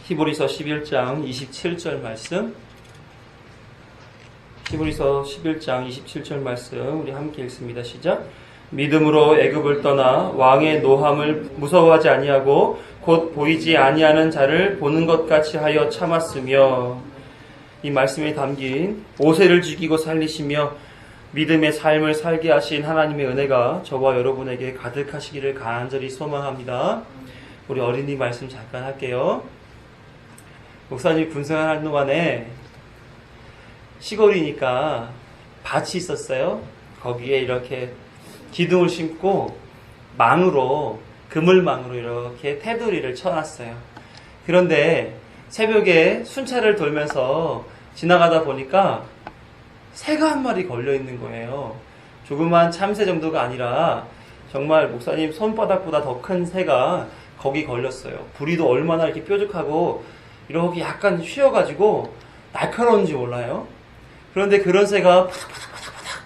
히브리서 11장 27절 말씀. 히브리서 11장 27절 말씀 우리 함께 읽습니다. 시작. 믿음으로 애굽을 떠나 왕의 노함을 무서워하지 아니하고 곧 보이지 아니하는 자를 보는 것 같이 하여 참았으며. 이 말씀에 담긴 모세를 죽이고 살리시며 믿음의 삶을 살게 하신 하나님의 은혜가 저와 여러분에게 가득하시기를 간절히 소망합니다. 우리 어린이 말씀 잠깐 할게요. 목사님 군생활 하는 동안에 시골이니까 밭이 있었어요. 거기에 이렇게 기둥을 심고 망으로, 그물망으로 이렇게 테두리를 쳐놨어요. 그런데 새벽에 순찰을 돌면서 지나가다 보니까 새가 한 마리 걸려 있는 거예요. 조그만 참새 정도가 아니라 정말 목사님 손바닥보다 더 큰 새가 거기 걸렸어요. 부리도 얼마나 이렇게 뾰족하고 이렇게 약간 휘어가지고 날카로운지 몰라요. 그런데 그런 새가 파닥파닥파닥파닥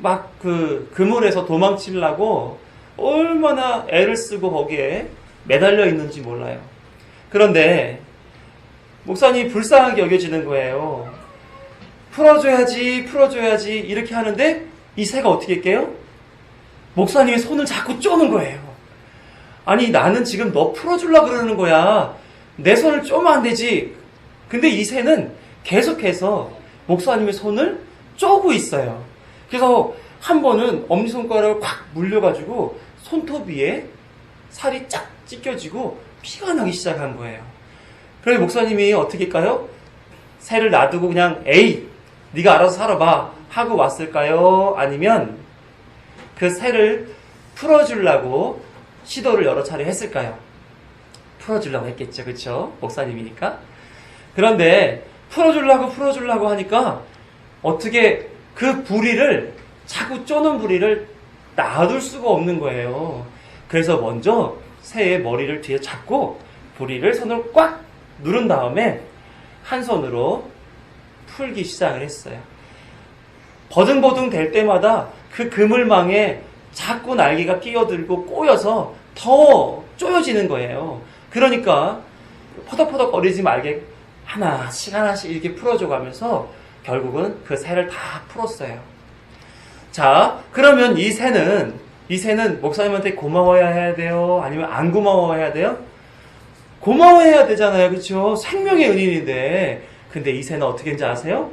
막 그 그물에서 도망치려고 얼마나 애를 쓰고 거기에 매달려 있는지 몰라요. 그런데 목사님이 불쌍하게 여겨지는 거예요. 풀어줘야지 이렇게 하는데 이 새가 어떻게 할게요? 목사님의 손을 자꾸 쪼는 거예요. 아니 나는 지금 너 풀어주려고 그러는 거야. 내 손을 쪼면 안 되지. 근데 이 새는 계속해서 목사님의 손을 쪼고 있어요. 그래서 한 번은 엄지손가락을 콱 물려가지고 손톱 위에 살이 쫙 찢겨지고 피가 나기 시작한 거예요. 그래서 목사님이 어떻게 할까요? 새를 놔두고 그냥 에이 네가 알아서 살아봐 하고 왔을까요? 아니면 그 새를 풀어주려고 시도를 여러 차례 했을까요? 풀어주려고 했겠죠. 그렇죠? 목사님이니까. 그런데 풀어주려고 하니까 어떻게 그 부리를 자꾸 쪼는 부리를 놔둘 수가 없는 거예요. 그래서 먼저 새의 머리를 뒤에 잡고 부리를 손으로 꽉 누른 다음에 한 손으로 풀기 시작을 했어요. 버둥버둥 될 때마다 그 그물망에 자꾸 날개가 끼어들고 꼬여서 더 쪼여지는 거예요. 그러니까 퍼덕퍼덕 거리지 말게 하나씩 이렇게 풀어줘 가면서 결국은 그 새를 다 풀었어요. 자, 그러면 이 새는 목사님한테 고마워야 해야 돼요? 아니면 안 고마워해야 돼요? 고마워해야 되잖아요. 그렇죠? 생명의 은인인데. 근데 이 새는 어떻게 했는지 아세요?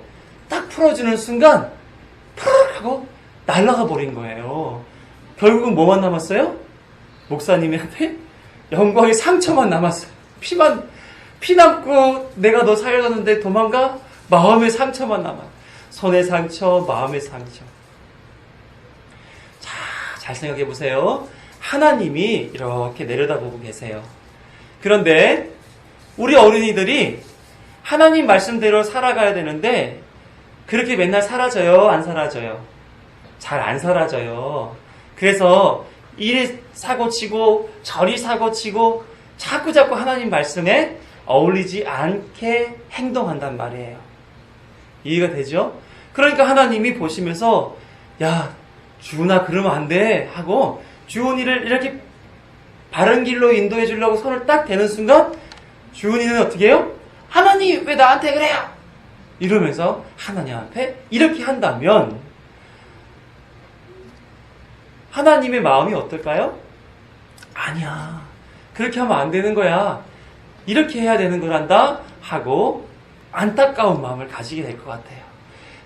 딱 풀어주는 순간 푸르르 하고 날아가 버린 거예요. 결국은 뭐만 남았어요? 목사님한테 영광의 상처만 남았어요. 피 남고 내가 너 살려줬는데 도망가? 마음의 상처만 남아. 손의 상처, 마음의 상처. 자, 잘 생각해 보세요. 하나님이 이렇게 내려다보고 계세요. 그런데 우리 어린이들이 하나님 말씀대로 살아가야 되는데 그렇게 맨날 사라져요? 안 사라져요? 잘 안 사라져요. 그래서 이리 사고치고 저리 사고치고 자꾸 하나님 말씀에 어울리지 않게 행동한단 말이에요. 이해가 되죠? 그러니까 하나님이 보시면서 야 주은아 그러면 안 돼 하고 주은이를 이렇게 바른 길로 인도해 주려고 손을 딱 대는 순간 주은이는 어떻게 해요? 하나님 왜 나한테 그래요? 이러면서 하나님 앞에 이렇게 한다면 하나님의 마음이 어떨까요? 아니야 그렇게 하면 안 되는 거야. 이렇게 해야 되는 거란다 하고 안타까운 마음을 가지게 될 것 같아요.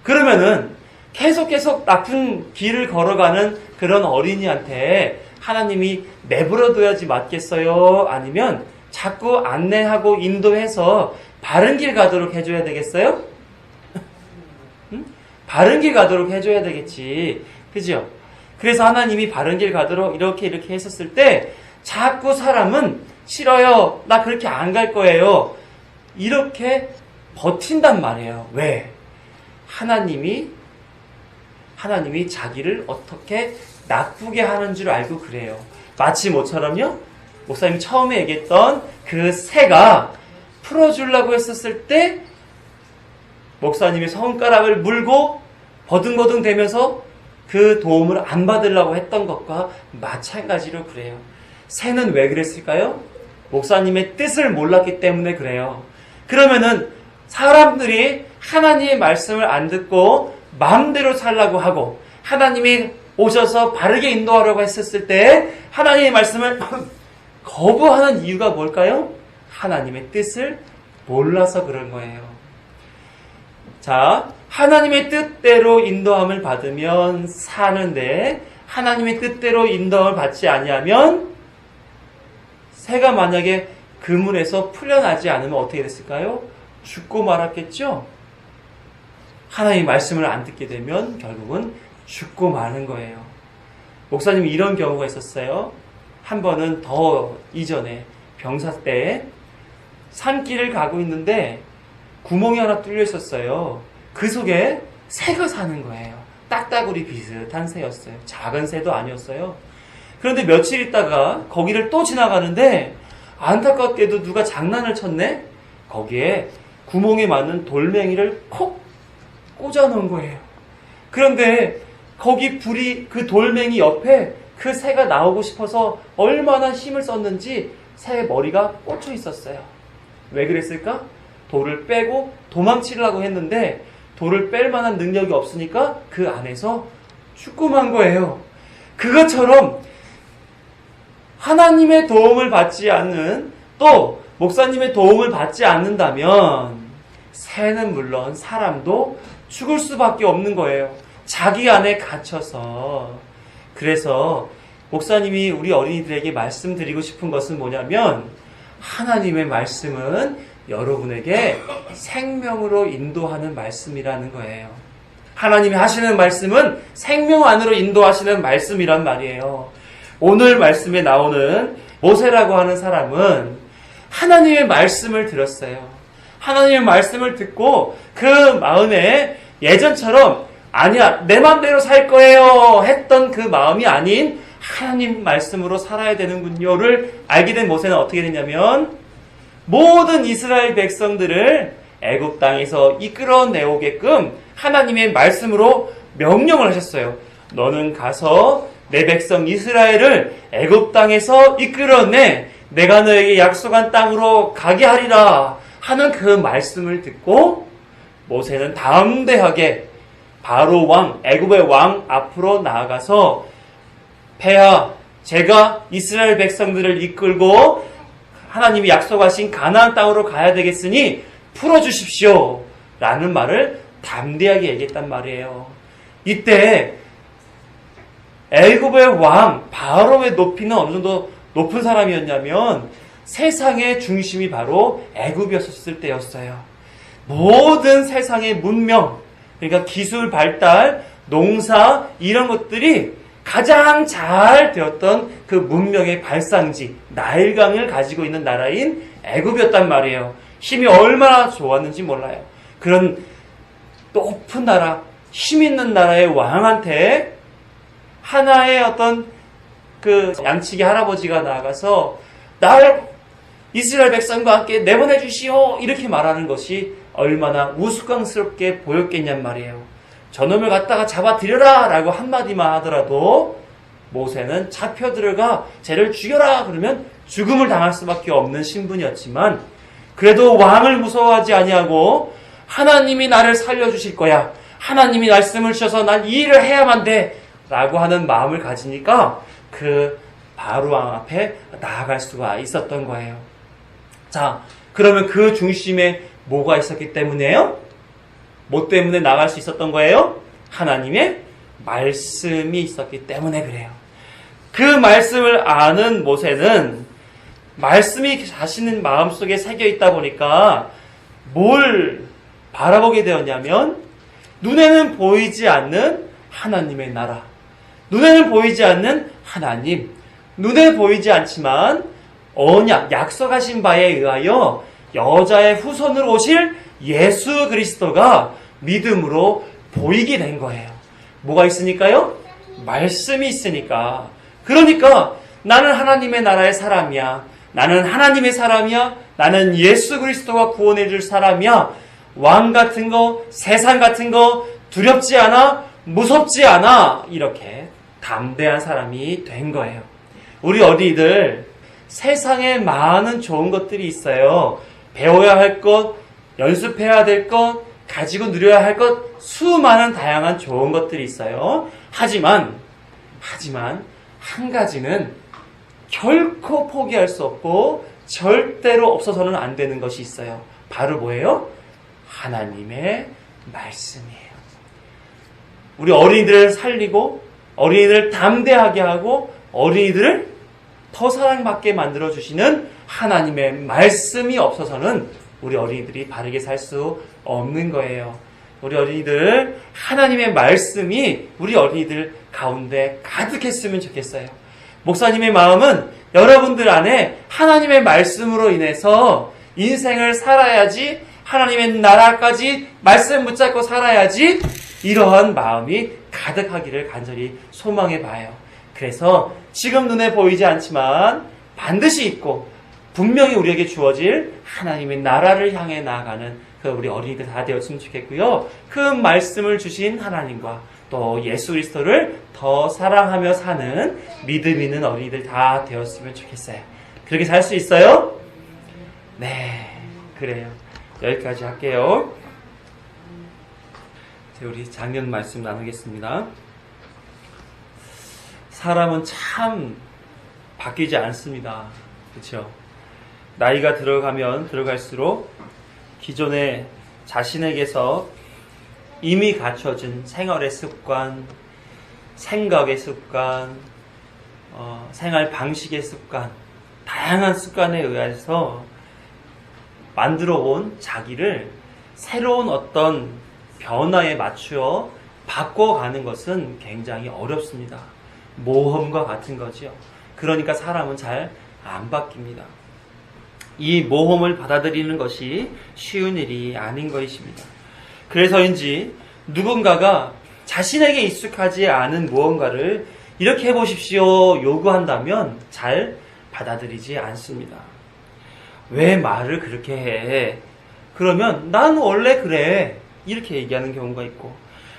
그러면은 계속 나쁜 길을 걸어가는 그런 어린이한테 하나님이 내버려둬야지 맞겠어요? 아니면 자꾸 안내하고 인도해서 바른 길 가도록 해줘야 되겠어요? 응? 바른 길 가도록 해줘야 되겠지. 그죠? 그래서 하나님이 바른 길 가도록 이렇게 했었을 때 자꾸 사람은 싫어요. 나 그렇게 안 갈 거예요. 이렇게 버틴단 말이에요. 왜? 하나님이 자기를 어떻게 나쁘게 하는 줄 알고 그래요. 마치 뭐처럼요? 목사님 처음에 얘기했던 그 새가 풀어주려고 했었을 때 목사님의 손가락을 물고 버둥버둥 대면서 그 도움을 안 받으려고 했던 것과 마찬가지로 그래요. 새는 왜 그랬을까요? 목사님의 뜻을 몰랐기 때문에 그래요. 그러면은 사람들이 하나님의 말씀을 안 듣고 마음대로 살라고 하고 하나님이 오셔서 바르게 인도하려고 했었을 때 하나님의 말씀을 거부하는 이유가 뭘까요? 하나님의 뜻을 몰라서 그런 거예요. 자, 하나님의 뜻대로 인도함을 받으면 사는데 하나님의 뜻대로 인도함을 받지 아니하면 새가 만약에 그물에서 풀려나지 않으면 어떻게 됐을까요? 죽고 말았겠죠? 하나님의 말씀을 안 듣게 되면 결국은 죽고 마는 거예요. 목사님이 이런 경우가 있었어요. 한 번은 더 이전에 병사 때 산길을 가고 있는데 구멍이 하나 뚫려 있었어요. 그 속에 새가 사는 거예요. 딱따구리 비슷한 새였어요. 작은 새도 아니었어요. 그런데 며칠 있다가 거기를 또 지나가는데 안타깝게도 누가 장난을 쳤네? 거기에 구멍에 맞는 돌멩이를 콕 꽂아 놓은 거예요. 그런데 거기 불이 그 돌멩이 옆에 그 새가 나오고 싶어서 얼마나 힘을 썼는지 새 머리가 꽂혀 있었어요. 왜 그랬을까? 돌을 빼고 도망치려고 했는데 돌을 뺄 만한 능력이 없으니까 그 안에서 죽고 만 거예요. 그것처럼 하나님의 도움을 받지 않는, 또 목사님의 도움을 받지 않는다면 새는 물론 사람도 죽을 수밖에 없는 거예요. 자기 안에 갇혀서. 그래서 목사님이 우리 어린이들에게 말씀드리고 싶은 것은 뭐냐면 하나님의 말씀은 여러분에게 생명으로 인도하는 말씀이라는 거예요. 하나님이 하시는 말씀은 생명 안으로 인도하시는 말씀이란 말이에요. 오늘 말씀에 나오는 모세라고 하는 사람은 하나님의 말씀을 들었어요. 하나님의 말씀을 듣고 그 마음에 예전처럼 아니야 내 맘대로 살 거예요 했던 그 마음이 아닌 하나님 말씀으로 살아야 되는군요를 알게 된 모세는 어떻게 됐냐면 모든 이스라엘 백성들을 애굽 땅에서 이끌어내오게끔 하나님의 말씀으로 명령을 하셨어요. 너는 가서 내 백성 이스라엘을 애굽 땅에서 이끌어내 내가 너에게 약속한 땅으로 가게 하리라 하는 그 말씀을 듣고 모세는 담대하게 바로 왕, 애굽의 왕 앞으로 나아가서 폐하, 제가 이스라엘 백성들을 이끌고 하나님이 약속하신 가나안 땅으로 가야 되겠으니 풀어주십시오 라는 말을 담대하게 얘기했단 말이에요. 이때 애굽의 왕 바로의 높이는 어느 정도 높은 사람이었냐면 세상의 중심이 바로 애굽이었을 때였어요. 모든 세상의 문명, 그러니까 기술 발달, 농사 이런 것들이 가장 잘 되었던 그 문명의 발상지 나일강을 가지고 있는 나라인 애굽이었단 말이에요. 힘이 얼마나 좋았는지 몰라요. 그런 높은 나라, 힘 있는 나라의 왕한테 하나의 어떤 그 양치기 할아버지가 나아가서 나를 이스라엘 백성과 함께 내보내 주시오 이렇게 말하는 것이 얼마나 우스꽝스럽게 보였겠냔 말이에요. 저놈을 갖다가 잡아들여라 라고 한마디만 하더라도 모세는 잡혀 들어가 쟤를 죽여라 그러면 죽음을 당할 수밖에 없는 신분이었지만 그래도 왕을 무서워하지 아니하고 하나님이 나를 살려주실 거야. 하나님이 말씀을 주셔서 난 이 일을 해야만 돼 라고 하는 마음을 가지니까 그 바로 왕 앞에 나아갈 수가 있었던 거예요. 자, 그러면 그 중심에 뭐가 있었기 때문에요? 뭐 때문에 나갈 수 있었던 거예요? 하나님의 말씀이 있었기 때문에 그래요. 그 말씀을 아는 모세는 말씀이 자신의 마음속에 새겨 있다 보니까 뭘 바라보게 되었냐면 눈에는 보이지 않는 하나님의 나라, 눈에는 보이지 않는 하나님, 눈에 보이지 않지만 언약, 약속하신 바에 의하여 여자의 후손으로 오실 예수 그리스도가 믿음으로 보이게 된 거예요. 뭐가 있으니까요? 말씀이 있으니까. 그러니까 나는 하나님의 나라의 사람이야. 나는 하나님의 사람이야. 나는 예수 그리스도가 구원해 줄 사람이야. 왕 같은 거, 세상 같은 거 두렵지 않아, 무섭지 않아. 이렇게 담대한 사람이 된 거예요. 우리 어린이들 세상에 많은 좋은 것들이 있어요. 배워야 할 것, 연습해야 될 것, 가지고 누려야 할 것, 수많은 다양한 좋은 것들이 있어요. 하지만 한 가지는 결코 포기할 수 없고 절대로 없어서는 안 되는 것이 있어요. 바로 뭐예요? 하나님의 말씀이에요. 우리 어린이들을 살리고 어린이들을 담대하게 하고 어린이들을 더 사랑받게 만들어주시는 하나님의 말씀이 없어서는 우리 어린이들이 바르게 살 수 없는 거예요. 우리 어린이들 하나님의 말씀이 우리 어린이들 가운데 가득했으면 좋겠어요. 목사님의 마음은 여러분들 안에 하나님의 말씀으로 인해서 인생을 살아야지, 하나님의 나라까지 말씀 붙잡고 살아야지, 이러한 마음이 가득하기를 간절히 소망해 봐요. 그래서 지금 눈에 보이지 않지만 반드시 있고 분명히 우리에게 주어질 하나님의 나라를 향해 나아가는 그 우리 어린이들 다 되었으면 좋겠고요. 그 말씀을 주신 하나님과 또 예수 그리스도를 더 사랑하며 사는 믿음 있는 어린이들 다 되었으면 좋겠어요. 그렇게 살 수 있어요? 네, 그래요. 여기까지 할게요. 우리 작년 말씀 나누겠습니다. 사람은 참 바뀌지 않습니다. 그렇죠? 나이가 들어가면 들어갈수록 기존에 자신에게서 이미 갖춰진 생활의 습관, 생각의 습관, 생활 방식의 습관, 다양한 습관에 의해서 만들어 온 자기를 새로운 어떤 변화에 맞추어 바꿔가는 것은 굉장히 어렵습니다. 모험과 같은 거죠. 그러니까 사람은 잘 안 바뀝니다. 이 모험을 받아들이는 것이 쉬운 일이 아닌 것입니다. 그래서인지 누군가가 자신에게 익숙하지 않은 무언가를 이렇게 해보십시오 요구한다면 잘 받아들이지 않습니다. 왜 말을 그렇게 해? 그러면 난 원래 그래 이렇게 얘기하는 경우가 있고,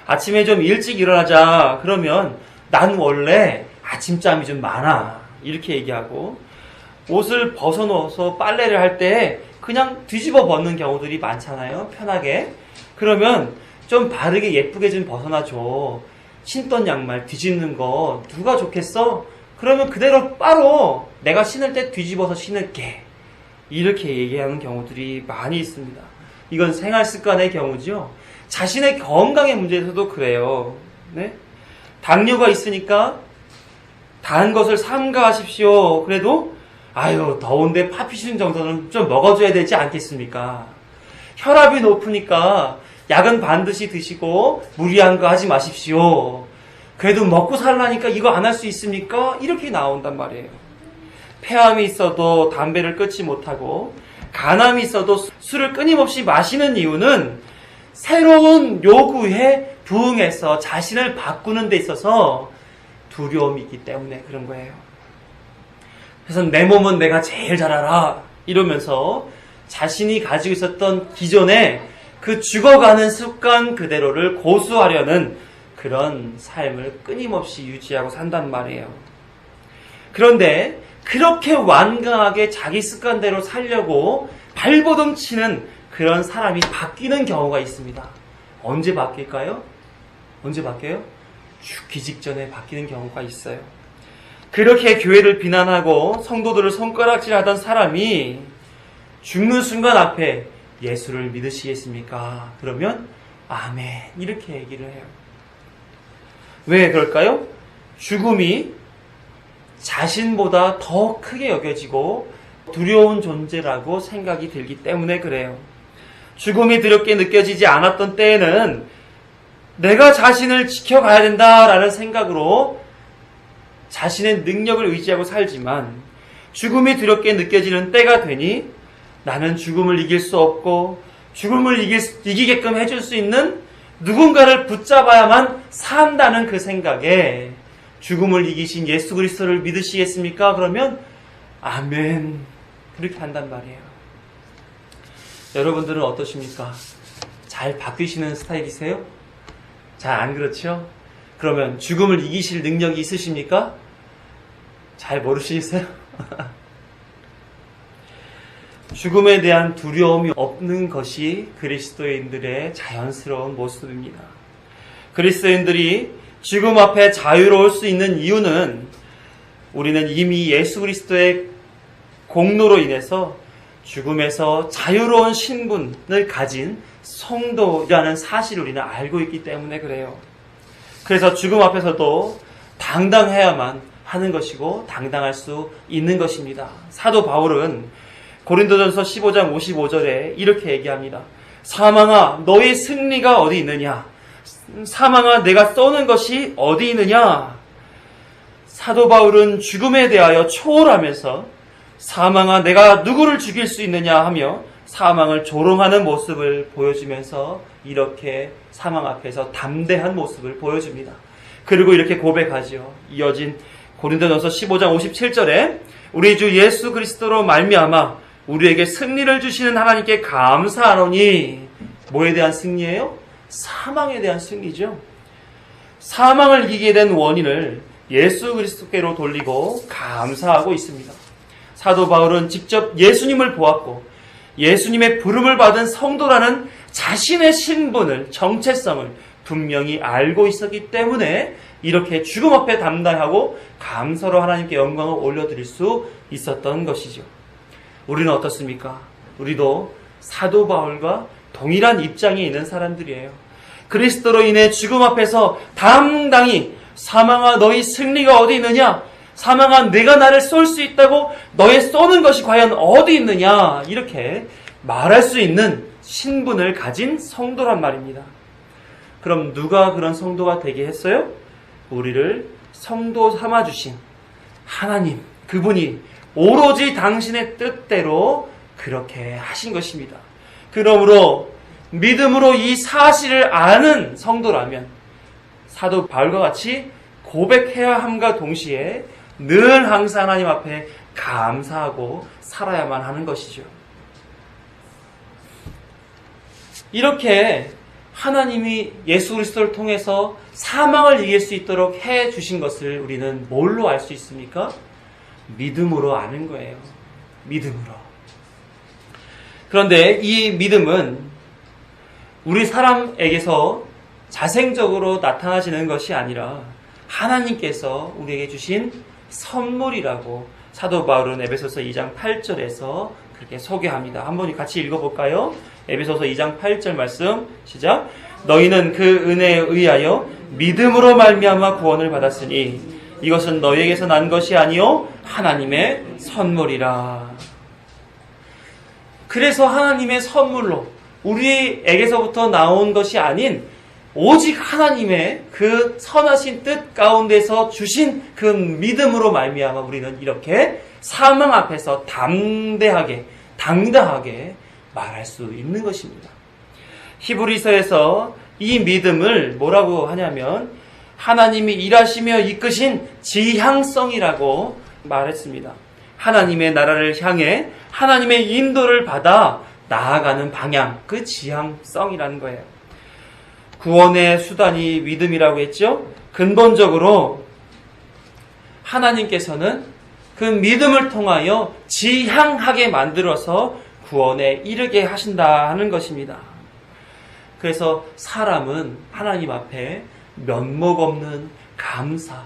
아침에 좀 일찍 일어나자 그러면 난 원래 아침잠이 좀 많아 이렇게 얘기하고, 옷을 벗어놓아서 빨래를 할 때 그냥 뒤집어 벗는 경우들이 많잖아요. 편하게. 그러면 좀 바르게 예쁘게 좀 벗어놔줘. 신던 양말 뒤집는 거 누가 좋겠어? 그러면 그대로 바로 내가 신을 때 뒤집어서 신을게. 이렇게 얘기하는 경우들이 많이 있습니다. 이건 생활 습관의 경우죠. 자신의 건강의 문제에서도 그래요. 네? 당뇨가 있으니까 단 것을 삼가하십시오. 그래도 아유 더운데 파피신 정도는 좀 먹어줘야 되지 않겠습니까? 혈압이 높으니까 약은 반드시 드시고 무리한 거 하지 마십시오. 그래도 먹고 살라니까 이거 안 할 수 있습니까? 이렇게 나온단 말이에요. 폐암이 있어도 담배를 끊지 못하고 간암이 있어도 술을 끊임없이 마시는 이유는 새로운 요구에 부응해서 자신을 바꾸는 데 있어서 두려움이 있기 때문에 그런 거예요. 그래서 내 몸은 내가 제일 잘 알아 이러면서 자신이 가지고 있었던 기존의 그 죽어가는 습관 그대로를 고수하려는 그런 삶을 끊임없이 유지하고 산단 말이에요. 그런데 그렇게 완강하게 자기 습관대로 살려고 발버둥 치는 그런 사람이 바뀌는 경우가 있습니다. 언제 바뀔까요? 언제 바뀌어요? 죽기 직전에 바뀌는 경우가 있어요. 그렇게 교회를 비난하고 성도들을 손가락질하던 사람이 죽는 순간 앞에 예수를 믿으시겠습니까? 그러면 아멘 이렇게 얘기를 해요. 왜 그럴까요? 죽음이 자신보다 더 크게 여겨지고 두려운 존재라고 생각이 들기 때문에 그래요. 죽음이 두렵게 느껴지지 않았던 때에는 내가 자신을 지켜가야 된다라는 생각으로 자신의 능력을 의지하고 살지만, 죽음이 두렵게 느껴지는 때가 되니 나는 죽음을 이길 수 없고 죽음을 이기게끔 해줄 수 있는 누군가를 붙잡아야만 산다는 그 생각에 죽음을 이기신 예수 그리스도를 믿으시겠습니까? 그러면 아멘 그렇게 한단 말이에요. 여러분들은 어떠십니까? 잘 바뀌시는 스타일이세요? 잘 안 그렇죠? 그러면 죽음을 이기실 능력이 있으십니까? 잘 모르시겠어요? 죽음에 대한 두려움이 없는 것이 그리스도인들의 자연스러운 모습입니다. 그리스도인들이 죽음 앞에 자유로울 수 있는 이유는 우리는 이미 예수 그리스도의 공로로 인해서 죽음에서 자유로운 신분을 가진 성도라는 사실을 우리는 알고 있기 때문에 그래요. 그래서 죽음 앞에서도 당당해야만 하는 것이고 당당할 수 있는 것입니다. 사도 바울은 고린도전서 15장 55절에 이렇게 얘기합니다. 사망아 너의 승리가 어디 있느냐? 사망아 내가 쏘는 것이 어디 있느냐? 사도 바울은 죽음에 대하여 초월하면서 사망아 내가 누구를 죽일 수 있느냐 하며 사망을 조롱하는 모습을 보여주면서 이렇게 사망 앞에서 담대한 모습을 보여줍니다. 그리고 이렇게 고백하지요. 이어진 고린도전서 15장 57절에 우리 주 예수 그리스도로 말미암아 우리에게 승리를 주시는 하나님께 감사하노니 뭐에 대한 승리예요? 사망에 대한 승리죠. 사망을 이기게 된 원인을 예수 그리스도께로 돌리고 감사하고 있습니다. 사도 바울은 직접 예수님을 보았고 예수님의 부름을 받은 성도라는 자신의 신분을, 정체성을 분명히 알고 있었기 때문에 이렇게 죽음 앞에 담당하고 감사로 하나님께 영광을 올려드릴 수 있었던 것이죠. 우리는 어떻습니까? 우리도 사도 바울과 동일한 입장에 있는 사람들이에요. 그리스도로 인해 죽음 앞에서 당당히 사망아 너희 승리가 어디 있느냐? 사망아 내가 나를 쏠 수 있다고 너의 쏘는 것이 과연 어디 있느냐? 이렇게 말할 수 있는 신분을 가진 성도란 말입니다. 그럼 누가 그런 성도가 되게 했어요? 우리를 성도 삼아주신 하나님, 그분이 오로지 당신의 뜻대로 그렇게 하신 것입니다. 그러므로 믿음으로 이 사실을 아는 성도라면 사도 바울과 같이 고백해야 함과 동시에 늘 항상 하나님 앞에 감사하고 살아야만 하는 것이죠. 이렇게 하나님이 예수 그리스도를 통해서 사망을 이길 수 있도록 해 주신 것을 우리는 뭘로 알 수 있습니까? 믿음으로 아는 거예요. 믿음으로. 그런데 이 믿음은 우리 사람에게서 자생적으로 나타나지는 것이 아니라 하나님께서 우리에게 주신 선물이라고 사도 바울은 에베소서 2장 8절에서 그렇게 소개합니다. 한번 같이 읽어볼까요? 에베소서 2장 8절 말씀 시작. 너희는 그 은혜에 의하여 믿음으로 말미암아 구원을 받았으니 이것은 너희에게서 난 것이 아니요 하나님의 선물이라. 그래서 하나님의 선물로 우리에게서부터 나온 것이 아닌 오직 하나님의 그 선하신 뜻 가운데서 주신 그 믿음으로 말미암아 우리는 이렇게 사망 앞에서 담대하게 당당하게 말할 수 있는 것입니다. 히브리서에서 이 믿음을 뭐라고 하냐면 하나님이 일하시며 이끄신 지향성이라고 말했습니다. 하나님의 나라를 향해 하나님의 인도를 받아 나아가는 방향, 그 지향성이라는 거예요. 구원의 수단이 믿음이라고 했죠? 근본적으로 하나님께서는 그 믿음을 통하여 지향하게 만들어서 구원에 이르게 하신다는 것입니다. 그래서 사람은 하나님 앞에 면목 없는 감사,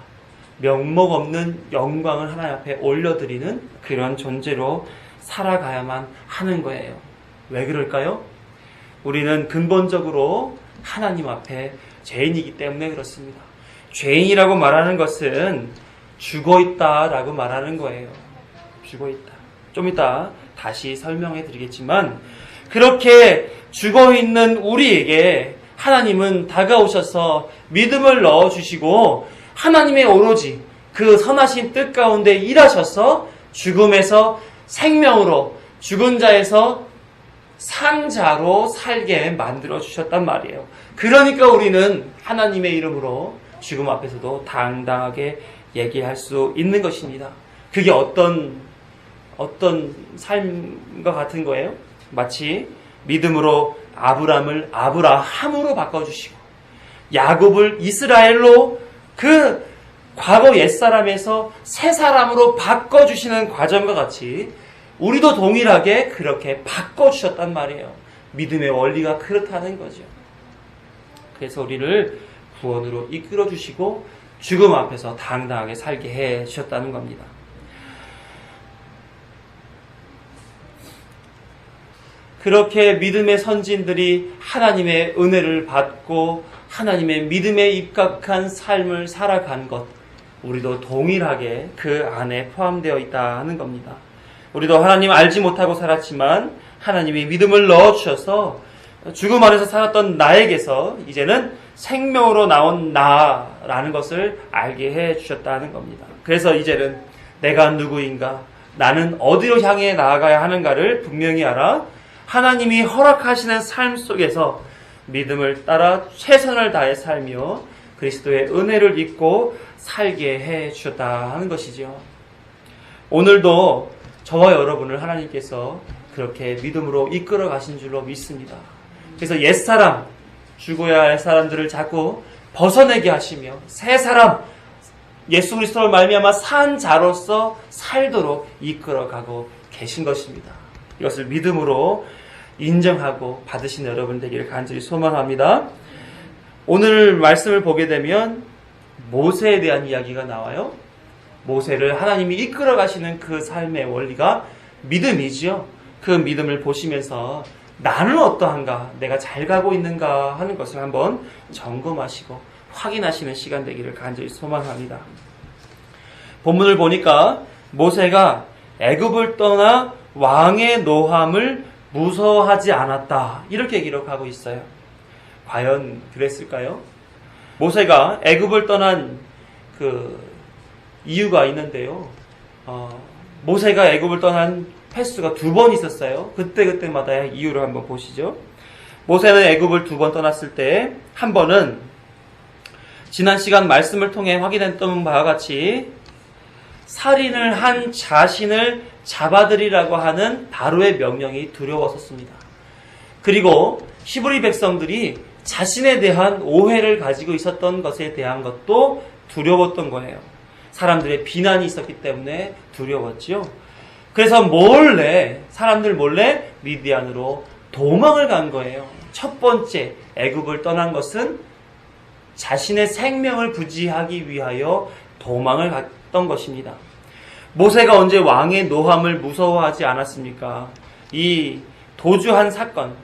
면목 없는 영광을 하나님 앞에 올려드리는 그런 존재로 살아가야만 하는 거예요. 왜 그럴까요? 우리는 근본적으로 하나님 앞에 죄인이기 때문에 그렇습니다. 죄인이라고 말하는 것은 죽어있다라고 말하는 거예요. 죽어있다. 좀 이따 다시 설명해 드리겠지만 그렇게 죽어있는 우리에게 하나님은 다가오셔서 믿음을 넣어주시고 하나님의 오로지 그 선하신 뜻 가운데 일하셔서 죽음에서 생명으로 죽은 자에서 산 자로 살게 만들어 주셨단 말이에요. 그러니까 우리는 하나님의 이름으로 죽음 앞에서도 당당하게 얘기할 수 있는 것입니다. 그게 어떤 삶과 같은 거예요? 마치 믿음으로 아브람을 아브라함으로 바꿔주시고 야곱을 이스라엘로 그 과거 옛사람에서 새 사람으로 바꿔주시는 과정과 같이 우리도 동일하게 그렇게 바꿔주셨단 말이에요. 믿음의 원리가 그렇다는 거죠. 그래서 우리를 구원으로 이끌어 주시고 죽음 앞에서 당당하게 살게 해 주셨다는 겁니다. 그렇게 믿음의 선진들이 하나님의 은혜를 받고 하나님의 믿음에 입각한 삶을 살아간 것, 우리도 동일하게 그 안에 포함되어 있다 하는 겁니다. 우리도 하나님 알지 못하고 살았지만 하나님이 믿음을 넣어주셔서 죽음 안에서 살았던 나에게서 이제는 생명으로 나온 나라는 것을 알게 해주셨다는 겁니다. 그래서 이제는 내가 누구인가, 나는 어디로 향해 나아가야 하는가를 분명히 알아 하나님이 허락하시는 삶 속에서 믿음을 따라 최선을 다해 살며 그리스도의 은혜를 입고 살게 해주셨다 하는 것이죠. 오늘도 저와 여러분을 하나님께서 그렇게 믿음으로 이끌어 가신 줄로 믿습니다. 그래서 옛사람, 죽어야 할 사람들을 자꾸 벗어내게 하시며 새 사람, 예수 그리스도를 말미암아 산 자로서 살도록 이끌어가고 계신 것입니다. 이것을 믿음으로 인정하고 받으신 여러분 되기를 간절히 소망합니다. 오늘 말씀을 보게 되면 모세에 대한 이야기가 나와요. 모세를 하나님이 이끌어 가시는 그 삶의 원리가 믿음이지요. 그 믿음을 보시면서 나는 어떠한가, 내가 잘 가고 있는가 하는 것을 한번 점검하시고 확인하시는 시간 되기를 간절히 소망합니다. 본문을 보니까 모세가 애굽을 떠나 왕의 노함을 무서워하지 않았다, 이렇게 기록하고 있어요. 과연 그랬을까요? 모세가 애굽을 떠난 그 이유가 있는데요. 모세가 애굽을 떠난 횟수가 2번 있었어요. 그때마다 이유를 한번 보시죠. 모세는 애굽을 2번 떠났을 때 한 번은 지난 시간 말씀을 통해 확인했던 바와 같이 살인을 한 자신을 잡아들이라고 하는 바로의 명령이 두려웠었습니다. 그리고 히브리 백성들이 자신에 대한 오해를 가지고 있었던 것에 대한 것도 두려웠던 거예요. 사람들의 비난이 있었기 때문에 두려웠지요. 그래서 사람들 몰래 미디안으로 도망을 간 거예요. 첫 번째 애굽을 떠난 것은 자신의 생명을 부지하기 위하여 도망을 갔던 것입니다. 모세가 언제 왕의 노함을 무서워하지 않았습니까? 이 도주한 사건,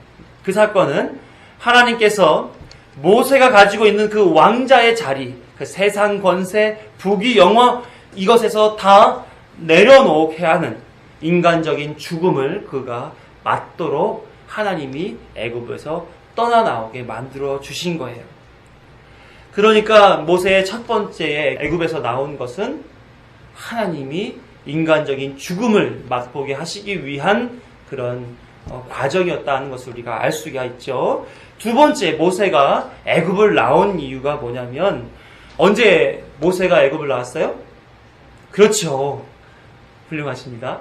그 사건은 하나님께서 모세가 가지고 있는 그 왕자의 자리, 그 세상 권세, 부귀, 영화, 이것에서 다 내려놓게 하는 인간적인 죽음을 그가 맞도록 하나님이 애굽에서 떠나 나오게 만들어 주신 거예요. 그러니까 모세의 첫 번째 애굽에서 나온 것은 하나님이 인간적인 죽음을 맛보게 하시기 위한 그런 과정이었다는 것을 우리가 알 수가 있죠. 두 번째, 모세가 애굽을 나온 이유가 뭐냐면, 언제 모세가 애굽을 나왔어요? 그렇죠. 훌륭하십니다.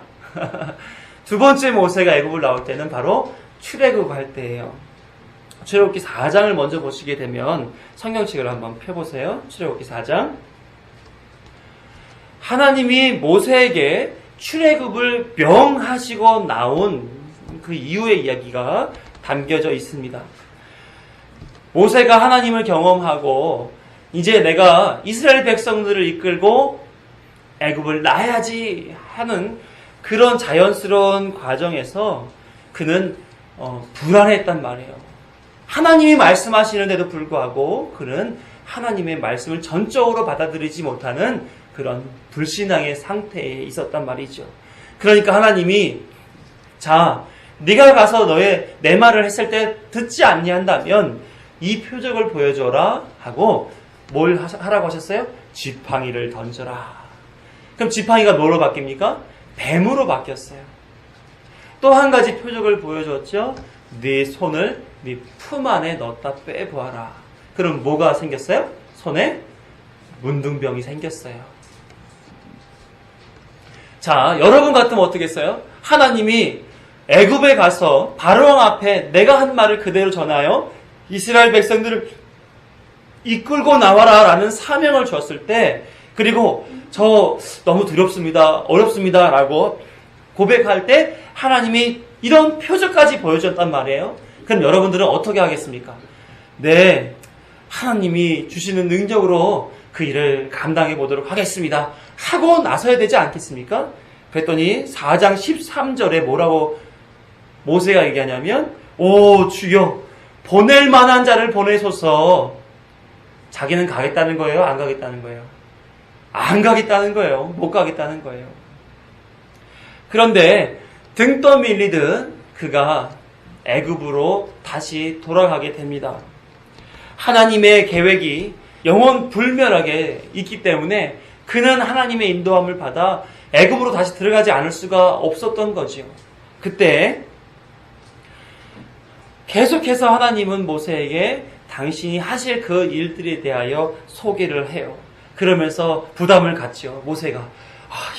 두 번째 모세가 애굽을 나올 때는 바로 출애굽할 때예요. 출애굽기 4장을 먼저 보시게 되면 성경책을 한번 펴보세요. 출애굽기 4장. 하나님이 모세에게 출애굽을 명하시고 나온 그 이후의 이야기가 담겨져 있습니다. 모세가 하나님을 경험하고 이제 내가 이스라엘 백성들을 이끌고 애굽을 나야지 하는 그런 자연스러운 과정에서 그는 불안했단 말이에요. 하나님이 말씀하시는데도 불구하고 그는 하나님의 말씀을 전적으로 받아들이지 못하는 그런 불신앙의 상태에 있었단 말이죠. 그러니까 하나님이 자, 네가 가서 내 말을 했을 때 듣지 아니한다면 이 표적을 보여줘라 하고 뭘 하라고 하셨어요? 지팡이를 던져라. 그럼 지팡이가 뭐로 바뀝니까? 뱀으로 바뀌었어요. 또 한 가지 표적을 보여줬죠. 네 손을 네 품 안에 넣었다 빼보아라. 그럼 뭐가 생겼어요? 손에 문둥병이 생겼어요. 자, 여러분 같으면 어떻겠어요? 하나님이 애굽에 가서 바로왕 앞에 내가 한 말을 그대로 전하여 이스라엘 백성들을 이끌고 나와라 라는 사명을 줬을 때, 그리고 저 너무 두렵습니다, 어렵습니다 라고 고백할 때 하나님이 이런 표적까지 보여줬단 말이에요. 그럼 여러분들은 어떻게 하겠습니까? 네, 하나님이 주시는 능력으로 그 일을 감당해 보도록 하겠습니다 하고 나서야 되지 않겠습니까? 그랬더니 4장 13절에 뭐라고 모세가 얘기하냐면, 오 주여, 보낼 만한 자를 보내소서. 자기는 가겠다는 거예요? 안 가겠다는 거예요? 안 가겠다는 거예요. 못 가겠다는 거예요. 그런데 등 떠밀리듯 그가 애굽으로 다시 돌아가게 됩니다. 하나님의 계획이 영원 불멸하게 있기 때문에 그는 하나님의 인도함을 받아 애굽으로 다시 들어가지 않을 수가 없었던 거죠. 그때 계속해서 하나님은 모세에게 당신이 하실 그 일들에 대하여 소개를 해요. 그러면서 부담을 갖죠. 모세가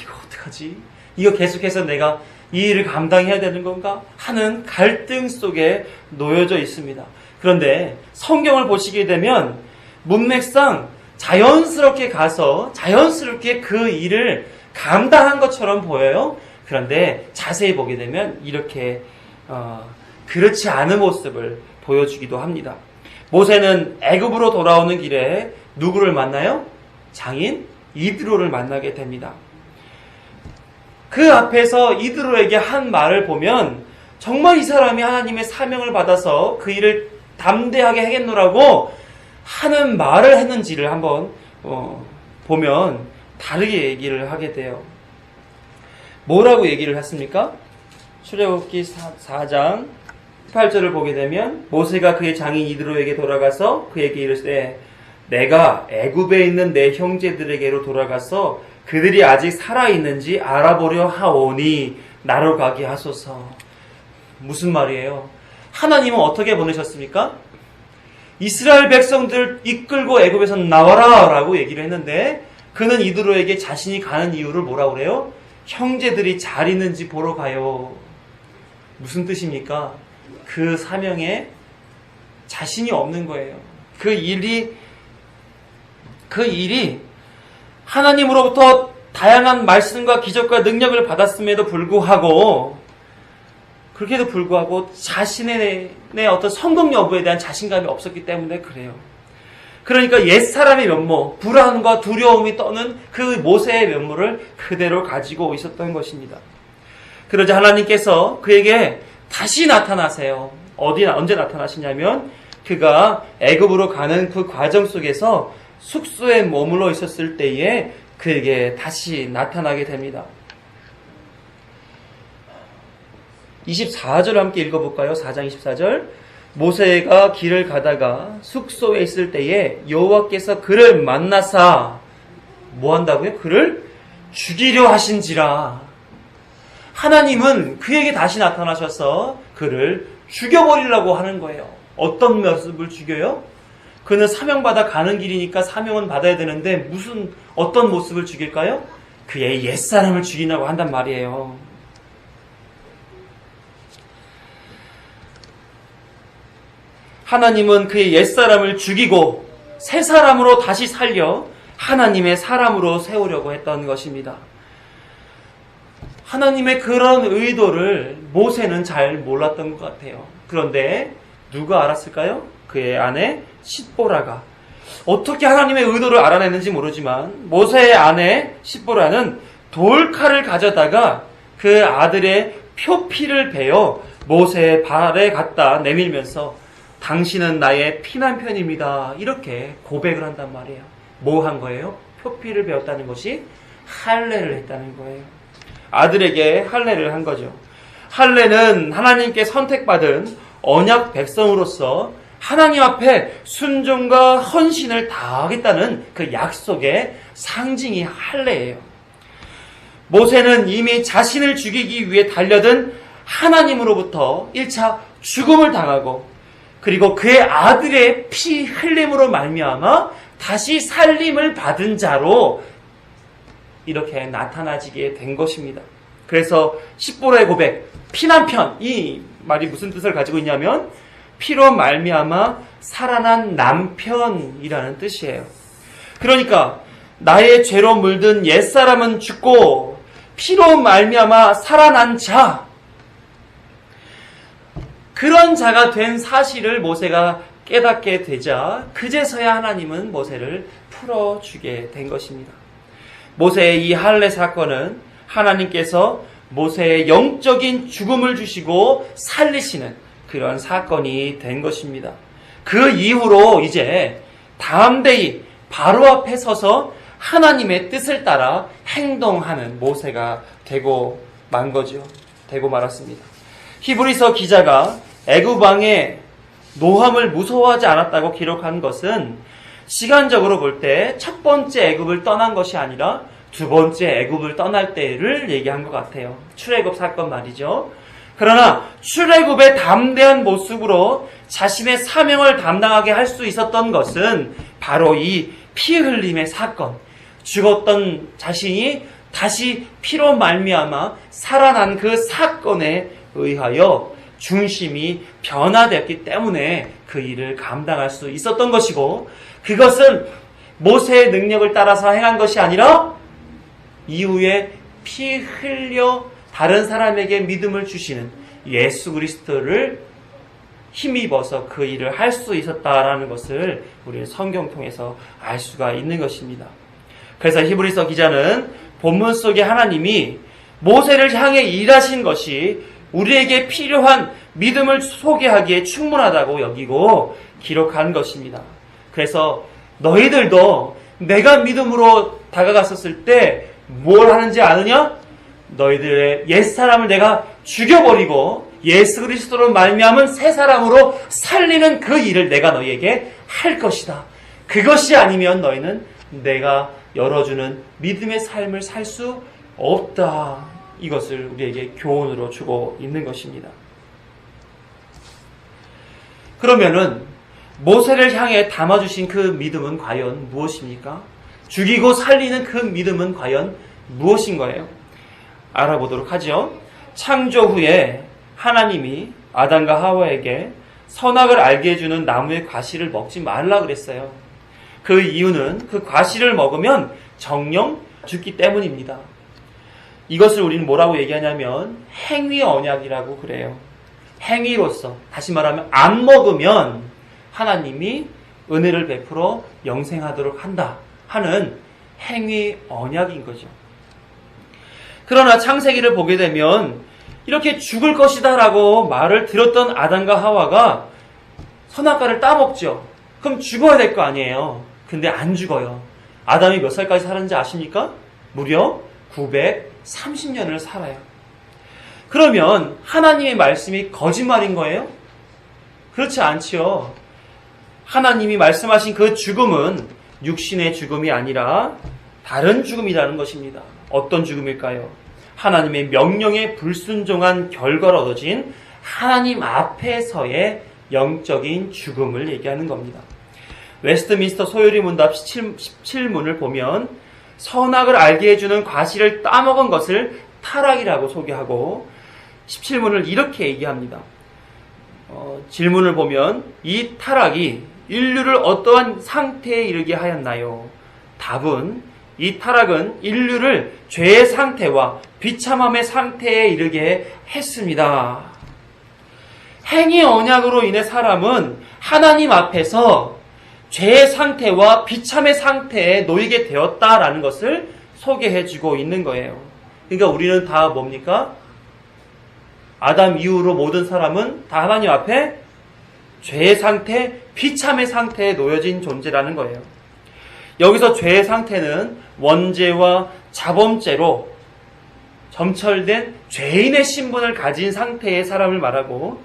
이거 어떡하지? 이거 계속해서 내가 이 일을 감당해야 되는 건가? 하는 갈등 속에 놓여져 있습니다. 그런데 성경을 보시게 되면 문맥상 자연스럽게 가서 자연스럽게 그 일을 감당한 것처럼 보여요. 그런데 자세히 보게 되면 이렇게 그렇지 않은 모습을 보여주기도 합니다. 모세는 애굽으로 돌아오는 길에 누구를 만나요? 장인 이드로를 만나게 됩니다. 그 앞에서 이드로에게 한 말을 보면 정말 이 사람이 하나님의 사명을 받아서 그 일을 담대하게 하겠노라고 하는 말을 했는지를 한번 보면 다르게 얘기를 하게 돼요. 뭐라고 얘기를 했습니까? 출애굽기 4장 18절을 보게 되면 모세가 그의 장인 이드로에게 돌아가서 그에게 이르되 내가 애굽에 있는 내 형제들에게로 돌아가서 그들이 아직 살아있는지 알아보려 하오니 나로 가게 하소서. 무슨 말이에요? 하나님은 어떻게 보내셨습니까? 이스라엘 백성들 이끌고 애굽에서 나와라 라고 얘기를 했는데 그는 이드로에게 자신이 가는 이유를 뭐라고 그래요? 형제들이 잘 있는지 보러 가요. 무슨 뜻입니까? 그 사명에 자신이 없는 거예요. 그 일이 하나님으로부터 다양한 말씀과 기적과 능력을 받았음에도 불구하고 그렇게도 불구하고 자신의 어떤 성공 여부에 대한 자신감이 없었기 때문에 그래요. 그러니까 옛사람의 면모, 불안과 두려움이 떠는 그 모세의 면모를 그대로 가지고 있었던 것입니다. 그러자 하나님께서 그에게 다시 나타나세요. 언제 나타나시냐면 그가 애굽으로 가는 그 과정 속에서 숙소에 머물러 있었을 때에 그에게 다시 나타나게 됩니다. 24절 함께 읽어볼까요? 4장 24절. 모세가 길을 가다가 숙소에 있을 때에 여호와께서 그를 만나사 뭐 한다고요? 그를 죽이려 하신지라. 하나님은 그에게 다시 나타나셔서 그를 죽여버리려고 하는 거예요. 어떤 모습을 죽여요? 그는 사명받아 가는 길이니까 사명은 받아야 되는데 어떤 모습을 죽일까요? 그의 옛사람을 죽이려고 한단 말이에요. 하나님은 그의 옛사람을 죽이고 새 사람으로 다시 살려 하나님의 사람으로 세우려고 했던 것입니다. 하나님의 그런 의도를 모세는 잘 몰랐던 것 같아요. 그런데 누가 알았을까요? 그의 아내 십보라가. 어떻게 하나님의 의도를 알아냈는지 모르지만 모세의 아내 십보라는 돌칼을 가져다가 그 아들의 표피를 베어 모세의 발에 갖다 내밀면서 당신은 나의 피난편입니다. 이렇게 고백을 한단 말이에요. 뭐 한 거예요? 표피를 베었다는 것이 할례를 했다는 거예요. 아들에게 할례를 한 거죠. 할례는 하나님께 선택받은 언약 백성으로서 하나님 앞에 순종과 헌신을 다하겠다는 그 약속의 상징이 할례예요. 모세는 이미 자신을 죽이기 위해 달려든 하나님으로부터 1차 죽음을 당하고 그리고 그의 아들의 피 흘림으로 말미암아 다시 살림을 받은 자로 이렇게 나타나지게 된 것입니다. 그래서 십보라의 고백, 피난편, 이 말이 무슨 뜻을 가지고 있냐면 피로 말미암아 살아난 남편이라는 뜻이에요. 그러니까 나의 죄로 물든 옛사람은 죽고 피로 말미암아 살아난 자, 그런 자가 된 사실을 모세가 깨닫게 되자 그제서야 하나님은 모세를 풀어주게 된 것입니다. 모세의 이 할례 사건은 하나님께서 모세의 영적인 죽음을 주시고 살리시는 그런 사건이 된 것입니다. 그 이후로 이제 담대히 바로 앞에 서서 하나님의 뜻을 따라 행동하는 모세가 되고 만 거죠. 되고 말았습니다. 히브리서 기자가 애굽 왕의 노함을 무서워하지 않았다고 기록한 것은 시간적으로 볼 때 첫 번째 애굽을 떠난 것이 아니라 두 번째 애굽을 떠날 때를 얘기한 것 같아요. 출애굽 사건 말이죠. 그러나 출애굽의 담대한 모습으로 자신의 사명을 감당하게 할 수 있었던 것은 바로 이 피 흘림의 사건, 죽었던 자신이 다시 피로 말미암아 살아난 그 사건에 의하여 중심이 변화되었기 때문에 그 일을 감당할 수 있었던 것이고, 그것은 모세의 능력을 따라서 행한 것이 아니라 이후에 피 흘려 다른 사람에게 믿음을 주시는 예수 그리스도를 힘입어서 그 일을 할 수 있었다라는 것을 우리 성경 통해서 알 수가 있는 것입니다. 그래서 히브리서 기자는 본문 속에 하나님이 모세를 향해 일하신 것이 우리에게 필요한 믿음을 소개하기에 충분하다고 여기고 기록한 것입니다. 그래서 너희들도 내가 믿음으로 다가갔었을 때 뭘 하는지 아느냐? 너희들의 옛사람을 내가 죽여버리고 예수 그리스도로 말미암은 새 사람으로 살리는 그 일을 내가 너희에게 할 것이다. 그것이 아니면 너희는 내가 열어주는 믿음의 삶을 살 수 없다. 이것을 우리에게 교훈으로 주고 있는 것입니다. 그러면은 모세를 향해 담아주신 그 믿음은 과연 무엇입니까? 죽이고 살리는 그 믿음은 과연 무엇인 거예요? 알아보도록 하죠. 창조 후에 하나님이 아담과 하와에게 선악을 알게 해주는 나무의 과실을 먹지 말라 그랬어요. 그 이유는 그 과실을 먹으면 정령 죽기 때문입니다. 이것을 우리는 뭐라고 얘기하냐면 행위 언약이라고 그래요. 행위로서, 다시 말하면 안 먹으면 하나님이 은혜를 베풀어 영생하도록 한다 하는 행위 언약인 거죠. 그러나 창세기를 보게 되면 이렇게 죽을 것이다 라고 말을 들었던 아담과 하와가 선악과를 따먹죠. 그럼 죽어야 될 거 아니에요. 근데 안 죽어요. 아담이 몇 살까지 살았는지 아십니까? 무려 930년을 살아요. 그러면 하나님의 말씀이 거짓말인 거예요? 그렇지 않지요. 하나님이 말씀하신 그 죽음은 육신의 죽음이 아니라 다른 죽음이라는 것입니다. 어떤 죽음일까요? 하나님의 명령에 불순종한 결과로 얻어진 하나님 앞에서의 영적인 죽음을 얘기하는 겁니다. 웨스트민스터 소요리 문답 17문을 보면 선악을 알게 해주는 과실을 따먹은 것을 타락이라고 소개하고 17문을 이렇게 얘기합니다. 질문을 보면 이 타락이 인류를 어떠한 상태에 이르게 하였나요? 답은 이 타락은 인류를 죄의 상태와 비참함의 상태에 이르게 했습니다. 행위 언약으로 인해 사람은 하나님 앞에서 죄의 상태와 비참의 상태에 놓이게 되었다라는 것을 소개해주고 있는 거예요. 그러니까 우리는 다 뭡니까? 아담 이후로 모든 사람은 다 하나님 앞에 죄의 상태, 비참의 상태에 놓여진 존재라는 거예요. 여기서 죄의 상태는 원죄와 자범죄로 점철된 죄인의 신분을 가진 상태의 사람을 말하고,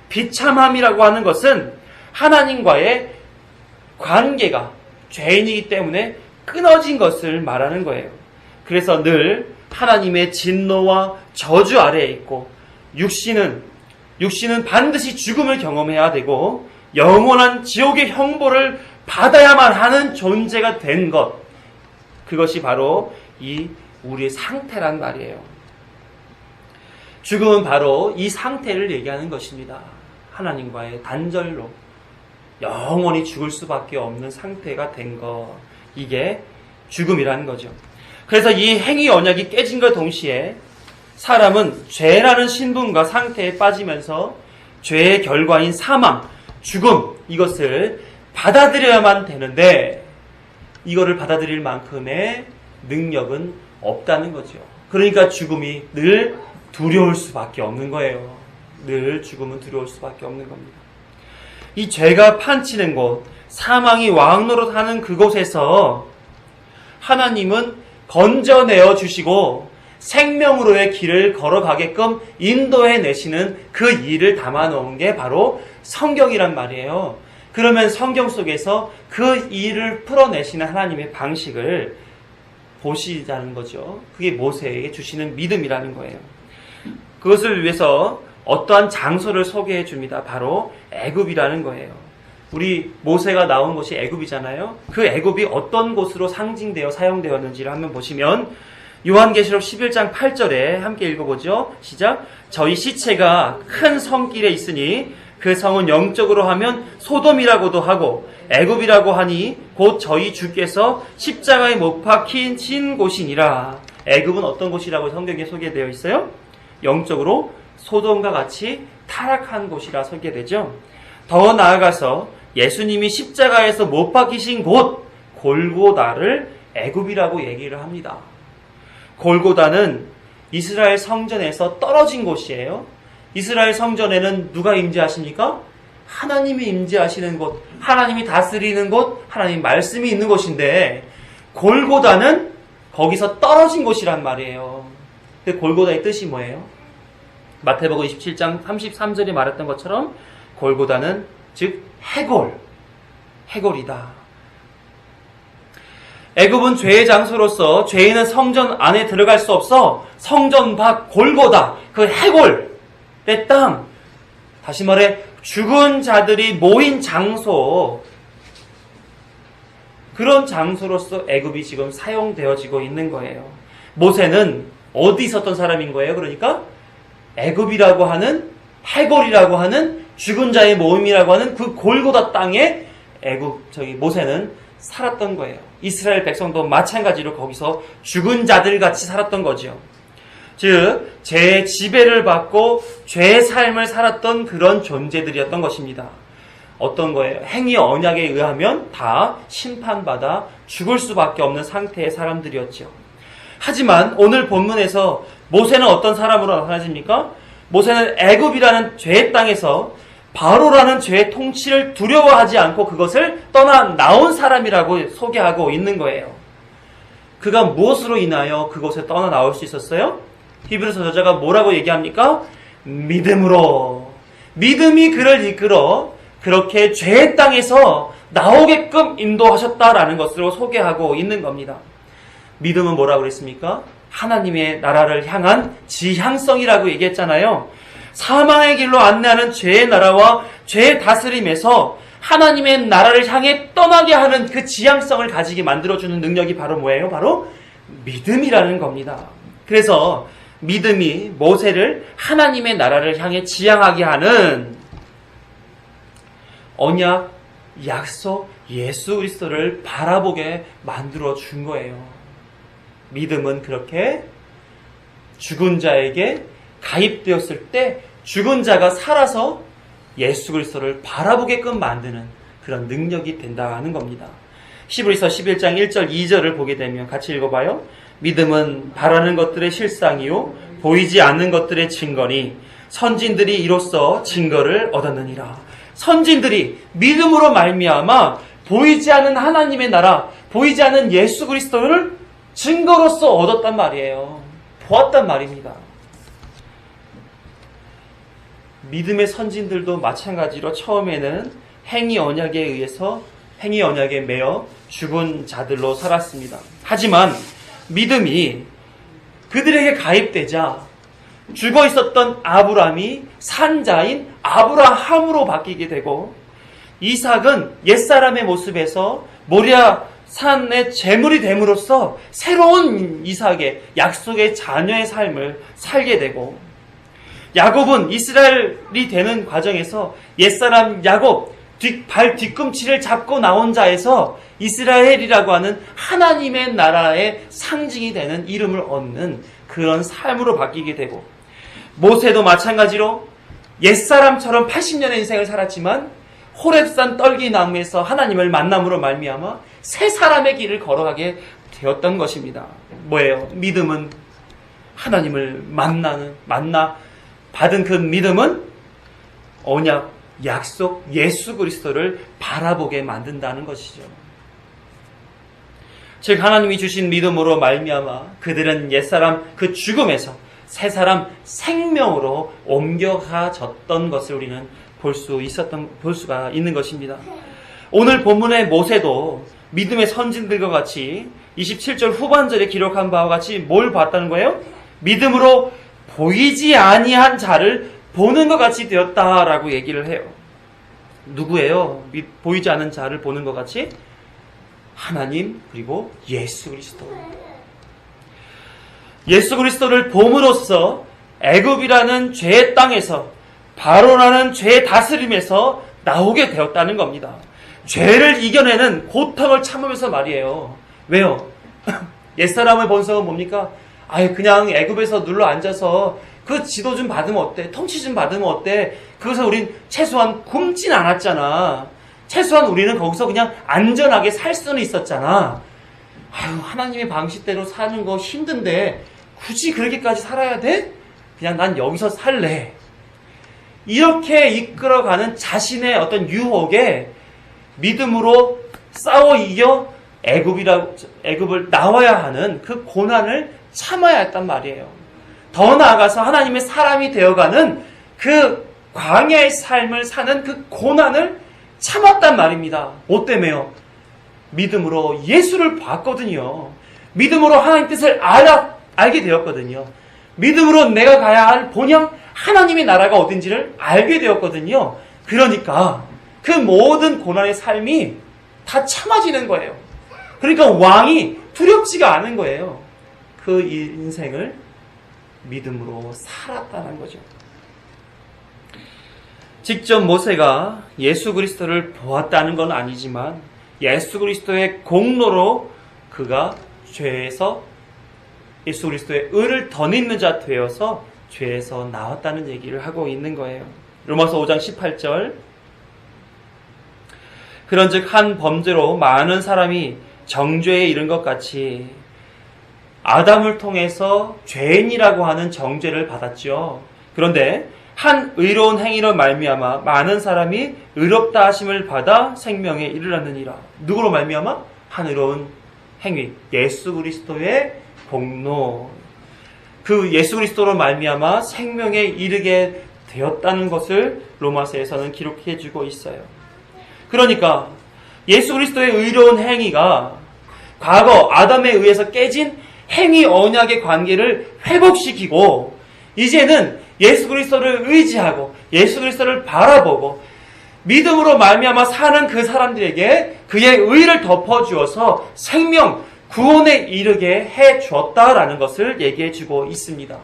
비참함이라고 하는 것은 하나님과의 관계가 죄인이기 때문에 끊어진 것을 말하는 거예요. 그래서 늘 하나님의 진노와 저주 아래에 있고, 육신은 반드시 죽음을 경험해야 되고 영원한 지옥의 형벌을 받아야만 하는 존재가 된 것, 그것이 바로 이 우리의 상태란 말이에요. 죽음은 바로 이 상태를 얘기하는 것입니다. 하나님과의 단절로 영원히 죽을 수밖에 없는 상태가 된 것, 이게 죽음이라는 거죠. 그래서 이 행위 언약이 깨진과 동시에 사람은 죄라는 신분과 상태에 빠지면서 죄의 결과인 사망, 죽음, 이것을 받아들여야만 되는데 이거를 받아들일 만큼의 능력은 없다는 거죠. 그러니까 죽음이 늘 두려울 수밖에 없는 거예요. 늘 죽음은 두려울 수밖에 없는 겁니다. 이 죄가 판치는 곳, 사망이 왕노릇하는 그곳에서 하나님은 건져내어 주시고 생명으로의 길을 걸어가게끔 인도해 내시는 그 일을 담아놓은 게 바로 성경이란 말이에요. 그러면 성경 속에서 그 일을 풀어내시는 하나님의 방식을 보시자는 거죠. 그게 모세에게 주시는 믿음이라는 거예요. 그것을 위해서 어떠한 장소를 소개해 줍니다. 바로 애굽이라는 거예요. 우리 모세가 나온 곳이 애굽이잖아요. 그 애굽이 어떤 곳으로 상징되어 사용되었는지를 한번 보시면 요한계시록 11장 8절에 함께 읽어보죠. 시작. 저희 시체가 큰 성길에 있으니 그 성은 영적으로 하면 소돔이라고도 하고 애굽이라고 하니 곧 저희 주께서 십자가에 못 박히신 곳이니라. 애굽은 어떤 곳이라고 성경에 소개되어 있어요? 영적으로 소돔과 같이 타락한 곳이라 소개되죠. 더 나아가서 예수님이 십자가에서 못 박히신 곳 골고다를 애굽이라고 얘기를 합니다. 골고다는 이스라엘 성전에서 떨어진 곳이에요. 이스라엘 성전에는 누가 임재하십니까? 하나님이 임재하시는 곳, 하나님이 다스리는 곳, 하나님 말씀이 있는 곳인데 골고다는 거기서 떨어진 곳이란 말이에요. 근데 골고다의 뜻이 뭐예요? 마태복음 27장 33절에 말했던 것처럼 골고다는 즉 해골이다. 애굽은 죄의 장소로서 죄인은 성전 안에 들어갈 수 없어 성전 밖 골고다, 그 해골의 땅, 다시 말해 죽은 자들이 모인 장소, 그런 장소로서 애굽이 지금 사용되어지고 있는 거예요. 모세는 어디 있었던 사람인 거예요? 그러니까 애굽이라고 하는, 해골이라고 하는, 죽은 자의 모임이라고 하는 그 골고다 땅에 모세는 살았던 거예요. 이스라엘 백성도 마찬가지로 거기서 죽은 자들 같이 살았던 거죠. 즉, 죄의 지배를 받고 죄의 삶을 살았던 그런 존재들이었던 것입니다. 어떤 거예요? 행위 언약에 의하면 다 심판받아 죽을 수밖에 없는 상태의 사람들이었죠. 하지만 오늘 본문에서 모세는 어떤 사람으로 나타나집니까? 모세는 애굽이라는 죄의 땅에서 바로라는 죄의 통치를 두려워하지 않고 그것을 떠나 나온 사람이라고 소개하고 있는 거예요. 그가 무엇으로 인하여 그곳에 떠나 나올 수 있었어요? 히브리서 저자가 뭐라고 얘기합니까? 믿음으로. 믿음이 그를 이끌어 그렇게 죄의 땅에서 나오게끔 인도하셨다라는 것으로 소개하고 있는 겁니다. 믿음은 뭐라고 그랬습니까? 하나님의 나라를 향한 지향성이라고 얘기했잖아요. 사망의 길로 안내하는 죄의 나라와 죄의 다스림에서 하나님의 나라를 향해 떠나게 하는 그 지향성을 가지게 만들어주는 능력이 바로 뭐예요? 바로 믿음이라는 겁니다. 그래서 믿음이 모세를 하나님의 나라를 향해 지향하게 하는 언약, 약속, 예수 그리스도를 바라보게 만들어 준 거예요. 믿음은 그렇게 죽은 자에게 가입되었을 때 죽은 자가 살아서 예수 그리스도를 바라보게끔 만드는 그런 능력이 된다는 겁니다. 히브리서 11장 1절 2절을 보게 되면 같이 읽어봐요. 믿음은 바라는 것들의 실상이요 보이지 않는 것들의 증거니 선진들이 이로써 증거를 얻었느니라. 선진들이 믿음으로 말미암아 보이지 않는 하나님의 나라, 보이지 않는 예수 그리스도를 증거로서 얻었단 말이에요. 보았단 말입니다. 믿음의 선진들도 마찬가지로 처음에는 행위 언약에 매여 죽은 자들로 살았습니다. 하지만 믿음이 그들에게 가입되자 죽어 있었던 아브람이 산자인 아브라함으로 바뀌게 되고 이삭은 옛사람의 모습에서 모리아 산의 제물이 됨으로써 새로운 이삭의 약속의 자녀의 삶을 살게 되고 야곱은 이스라엘이 되는 과정에서 옛사람 야곱 발 뒤꿈치를 잡고 나온 자에서 이스라엘이라고 하는 하나님의 나라의 상징이 되는 이름을 얻는 그런 삶으로 바뀌게 되고, 모세도 마찬가지로 옛사람처럼 80년의 인생을 살았지만 호렙산 떨기나무에서 하나님을 만남으로 말미암아 새 사람의 길을 걸어가게 되었던 것입니다. 뭐예요? 믿음은 하나님을 만나 받은 그 믿음은 언약, 약속, 예수 그리스도를 바라보게 만든다는 것이죠. 즉 하나님이 주신 믿음으로 말미암아 그들은 옛사람 그 죽음에서 새사람 생명으로 옮겨가졌던 것을 우리는 볼 수가 있는 것입니다. 오늘 본문의 모세도 믿음의 선진들과 같이 27절 후반절에 기록한 바와 같이 뭘 봤다는 거예요? 믿음으로 보이지 아니한 자를 보는 것 같이 되었다라고 얘기를 해요. 누구예요? 보이지 않은 자를 보는 것 같이? 하나님 그리고 예수 그리스도. 예수 그리스도를 봄으로써 애굽이라는 죄의 땅에서, 바로라는 죄의 다스림에서 나오게 되었다는 겁니다. 죄를 이겨내는 고통을 참으면서 말이에요. 왜요? 옛사람을 본성은 뭡니까? 그냥 애굽에서 눌러 앉아서 그 지도 좀 받으면 어때? 통치 좀 받으면 어때? 그것을 우린 최소한 굶진 않았잖아. 최소한 우리는 거기서 그냥 안전하게 살 수는 있었잖아. 하나님의 방식대로 사는 거 힘든데 굳이 그렇게까지 살아야 돼? 그냥 난 여기서 살래. 이렇게 이끌어가는 자신의 어떤 유혹에 믿음으로 싸워 이겨 애굽을 나와야 하는 그 고난을 참아야 했단 말이에요. 더 나아가서 하나님의 사람이 되어가는 그 광야의 삶을 사는 그 고난을 참았단 말입니다. 뭐 때문에요? 믿음으로 예수를 봤거든요. 믿음으로 하나님 뜻을 알게 되었거든요. 믿음으로 내가 가야 할 본향 하나님의 나라가 어딘지를 알게 되었거든요. 그러니까 그 모든 고난의 삶이 다 참아지는 거예요. 그러니까 왕이 두렵지가 않은 거예요. 그 인생을 믿음으로 살았다는 거죠. 직접 모세가 예수 그리스도를 보았다는 건 아니지만 예수 그리스도의 공로로 그가 죄에서 예수 그리스도의 의를 덧입는 자 되어서 죄에서 나왔다는 얘기를 하고 있는 거예요. 로마서 5장 18절. 그런즉 한 범죄로 많은 사람이 정죄에 이른 것 같이 아담을 통해서 죄인이라고 하는 정죄를 받았죠. 그런데 한 의로운 행위로 말미암아 많은 사람이 의롭다 하심을 받아 생명에 이르렀느니라. 누구로 말미암아? 한 의로운 행위, 예수 그리스도의 공로. 그 예수 그리스도로 말미암아 생명에 이르게 되었다는 것을 로마서에서는 기록해 주고 있어요. 그러니까 예수 그리스도의 의로운 행위가 과거 아담에 의해서 깨진 행위 언약의 관계를 회복시키고 이제는 예수 그리스도를 의지하고 예수 그리스도를 바라보고 믿음으로 말미암아 사는 그 사람들에게 그의 의를 덮어주어서 생명, 구원에 이르게 해주었다라는 것을 얘기해 주고 있습니다.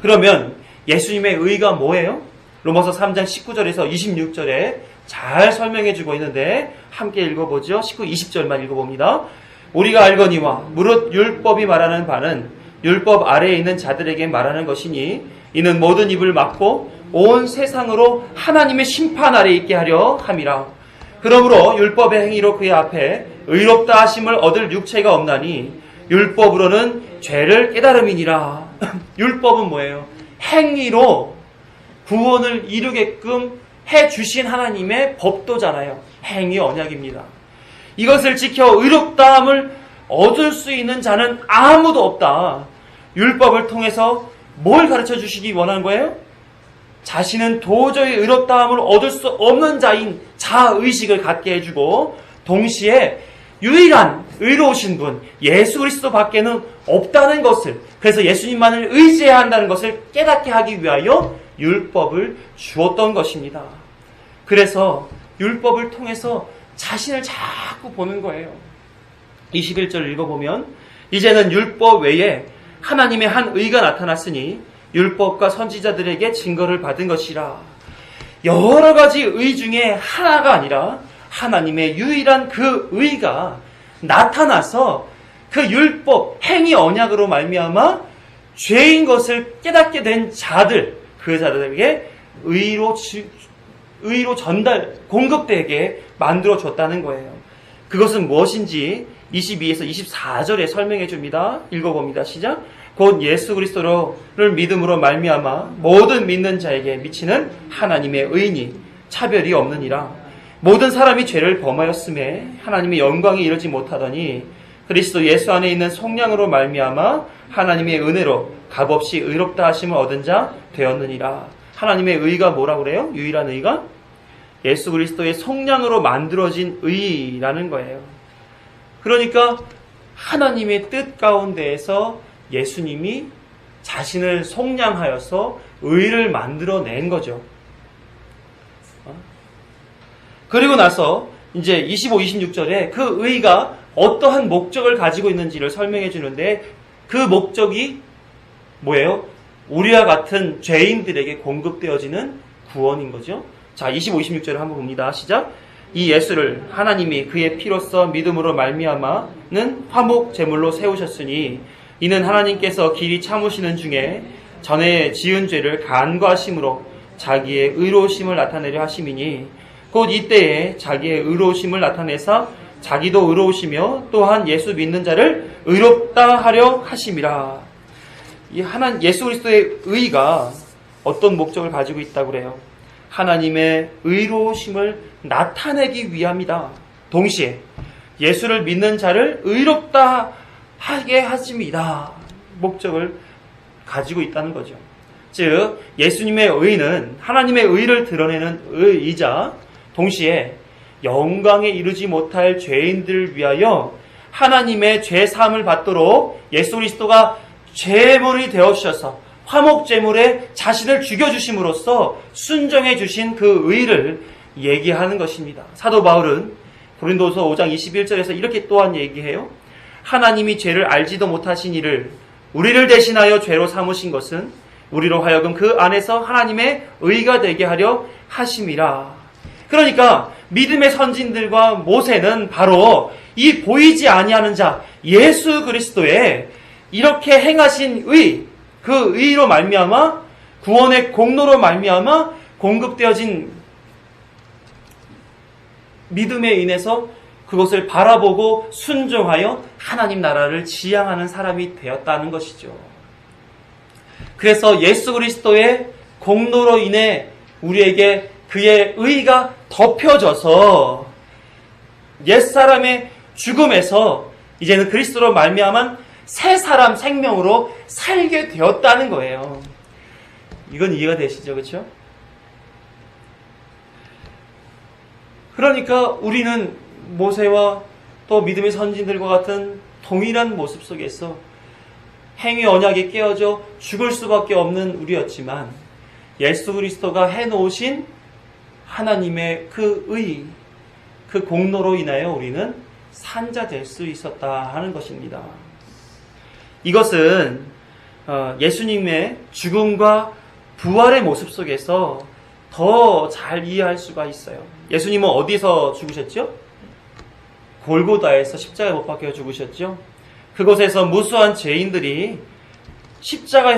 그러면 예수님의 의가 뭐예요? 로마서 3장 19절에서 26절에 잘 설명해 주고 있는데 함께 읽어보죠. 19, 20절만 읽어봅니다. 우리가 알거니와 무릇 율법이 말하는 바는 율법 아래에 있는 자들에게 말하는 것이니 이는 모든 입을 막고 온 세상으로 하나님의 심판 아래에 있게 하려 함이라. 그러므로 율법의 행위로 그의 앞에 의롭다 하심을 얻을 육체가 없나니 율법으로는 죄를 깨달음이니라. 율법은 뭐예요? 행위로 구원을 이루게끔 해주신 하나님의 법도잖아요. 행위 언약입니다. 이것을 지켜 의롭다함을 얻을 수 있는 자는 아무도 없다. 율법을 통해서 뭘 가르쳐 주시기 원하는 거예요? 자신은 도저히 의롭다함을 얻을 수 없는 자인 자의식을 갖게 해주고 동시에 유일한 의로우신 분 예수 그리스도 밖에는 없다는 것을, 그래서 예수님만을 의지해야 한다는 것을 깨닫게 하기 위하여 율법을 주었던 것입니다. 그래서 율법을 통해서 자신을 자꾸 보는 거예요. 21절 읽어보면 이제는 율법 외에 하나님의 한 의가 나타났으니 율법과 선지자들에게 증거를 받은 것이라. 여러 가지 의 중에 하나가 아니라 하나님의 유일한 그 의가 나타나서 그 율법, 행위 언약으로 말미암아 죄인 것을 깨닫게 된 자들, 그 자들에게 의로 공급되게 만들어줬다는 거예요. 그것은 무엇인지 22에서 24절에 설명해 줍니다. 읽어봅니다. 시작. 곧 예수 그리스도를 믿음으로 말미암아 모든 믿는 자에게 미치는 하나님의 의니 차별이 없느니라. 모든 사람이 죄를 범하였음에 하나님의 영광이 이르지 못하더니 그리스도 예수 안에 있는 속량으로 말미암아 하나님의 은혜로 값없이 의롭다 하심을 얻은 자 되었느니라. 하나님의 의가 뭐라고 그래요? 유일한 의가 예수 그리스도의 속량으로 만들어진 의라는 거예요. 그러니까 하나님의 뜻 가운데에서 예수님이 자신을 속량하여서 의를 만들어낸 거죠. 그리고 나서 이제 25, 26절에 그 의가 어떠한 목적을 가지고 있는지를 설명해 주는데 그 목적이 뭐예요? 우리와 같은 죄인들에게 공급되어지는 구원인 거죠. 자, 25, 26절을 한번 봅니다. 시작. 이 예수를 하나님이 그의 피로써 믿음으로 말미암아는 화목 제물로 세우셨으니 이는 하나님께서 길이 참으시는 중에 전에 지은 죄를 간과하심으로 자기의 의로우심을 나타내려 하심이니 곧 이때에 자기의 의로우심을 나타내사 자기도 의로우시며 또한 예수 믿는 자를 의롭다 하려 하심이라. 이 예수 그리스도의 의가 어떤 목적을 가지고 있다고 그래요? 하나님의 의로우심을 나타내기 위함이다. 동시에 예수를 믿는 자를 의롭다 하게 하심이다. 목적을 가지고 있다는 거죠. 즉 예수님의 의는 하나님의 의를 드러내는 의이자 동시에 영광에 이르지 못할 죄인들을 위하여 하나님의 죄 사함을 받도록 예수 그리스도가 제물이 되어 주셔서 화목제물에 자신을 죽여주심으로써 순정해 주신 그 의를 얘기하는 것입니다. 사도 바울은 고린도서 5장 21절에서 이렇게 또한 얘기해요. 하나님이 죄를 알지도 못하신 이를 우리를 대신하여 죄로 삼으신 것은 우리로 하여금 그 안에서 하나님의 의가 되게 하려 하심이라. 그러니까 믿음의 선진들과 모세는 바로 이 보이지 아니하는 자 예수 그리스도의 이렇게 행하신 의, 그 의로 말미암아 구원의 공로로 말미암아 공급되어진 믿음에 인해서 그것을 바라보고 순종하여 하나님 나라를 지향하는 사람이 되었다는 것이죠. 그래서 예수 그리스도의 공로로 인해 우리에게 그의 의가 덮여져서 옛사람의 죽음에서 이제는 그리스도로 말미암은 새 사람 생명으로 살게 되었다는 거예요. 이건 이해가 되시죠? 그렇죠? 그러니까 우리는 모세와 또 믿음의 선진들과 같은 동일한 모습 속에서 행위 언약에 깨어져 죽을 수밖에 없는 우리였지만 예수 그리스도가 해놓으신 하나님의 그 의, 그 공로로 인하여 우리는 산자 될 수 있었다 하는 것입니다. 이것은 예수님의 죽음과 부활의 모습 속에서 더 잘 이해할 수가 있어요. 예수님은 어디서 죽으셨죠? 골고다에서 십자가에 못 박혀 죽으셨죠? 그곳에서 무수한 죄인들이 십자가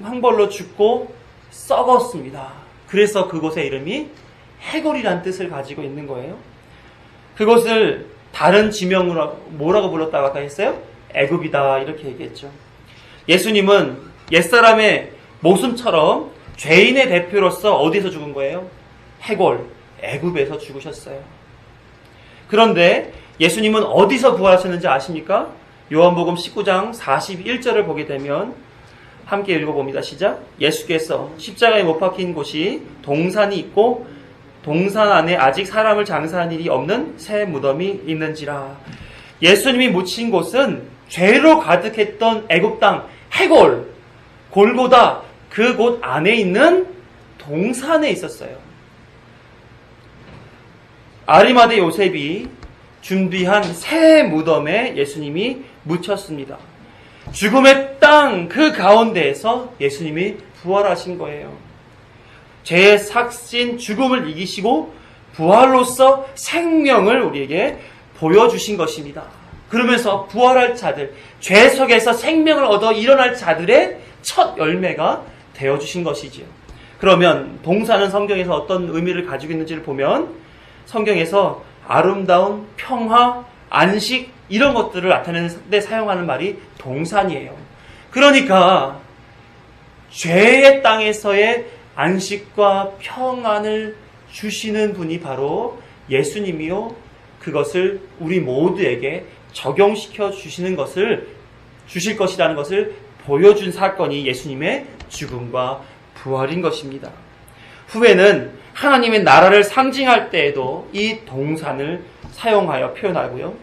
형벌로 죽고 썩었습니다. 그래서 그곳의 이름이 해골이란 뜻을 가지고 있는 거예요. 그것을 다른 지명으로 뭐라고 불렀다고 아까 했어요? 애굽이다 이렇게 얘기했죠. 예수님은 옛사람의 모습처럼 죄인의 대표로서 어디서 죽은 거예요? 해골, 애굽에서 죽으셨어요. 그런데 예수님은 어디서 부활하셨는지 아십니까? 요한복음 19장 41절을 보게 되면 함께 읽어봅니다. 시작. 예수께서 십자가에 못 박힌 곳이 동산이 있고 동산 안에 아직 사람을 장사한 일이 없는 새 무덤이 있는지라. 예수님이 묻힌 곳은 죄로 가득했던 애굽 땅 해골, 골고다 그곳 안에 있는 동산에 있었어요. 아리마대 요셉이 준비한 새 무덤에 예수님이 묻혔습니다. 죽음의 땅 그 가운데에서 예수님이 부활하신 거예요. 죄의 삭신 죽음을 이기시고 부활로서 생명을 우리에게 보여주신 것입니다. 그러면서 부활할 자들, 죄 속에서 생명을 얻어 일어날 자들의 첫 열매가 되어주신 것이지요. 그러면 동사는 성경에서 어떤 의미를 가지고 있는지를 보면 성경에서 아름다운 평화, 안식 이런 것들을 나타내는 데 사용하는 말이 동산이에요. 그러니까 죄의 땅에서의 안식과 평안을 주시는 분이 바로 예수님이요. 그것을 우리 모두에게 적용시켜 주시는 것을 주실 것이라는 것을 보여준 사건이 예수님의 죽음과 부활인 것입니다. 후에는 하나님의 나라를 상징할 때에도 이 동산을 사용하여 표현하고요.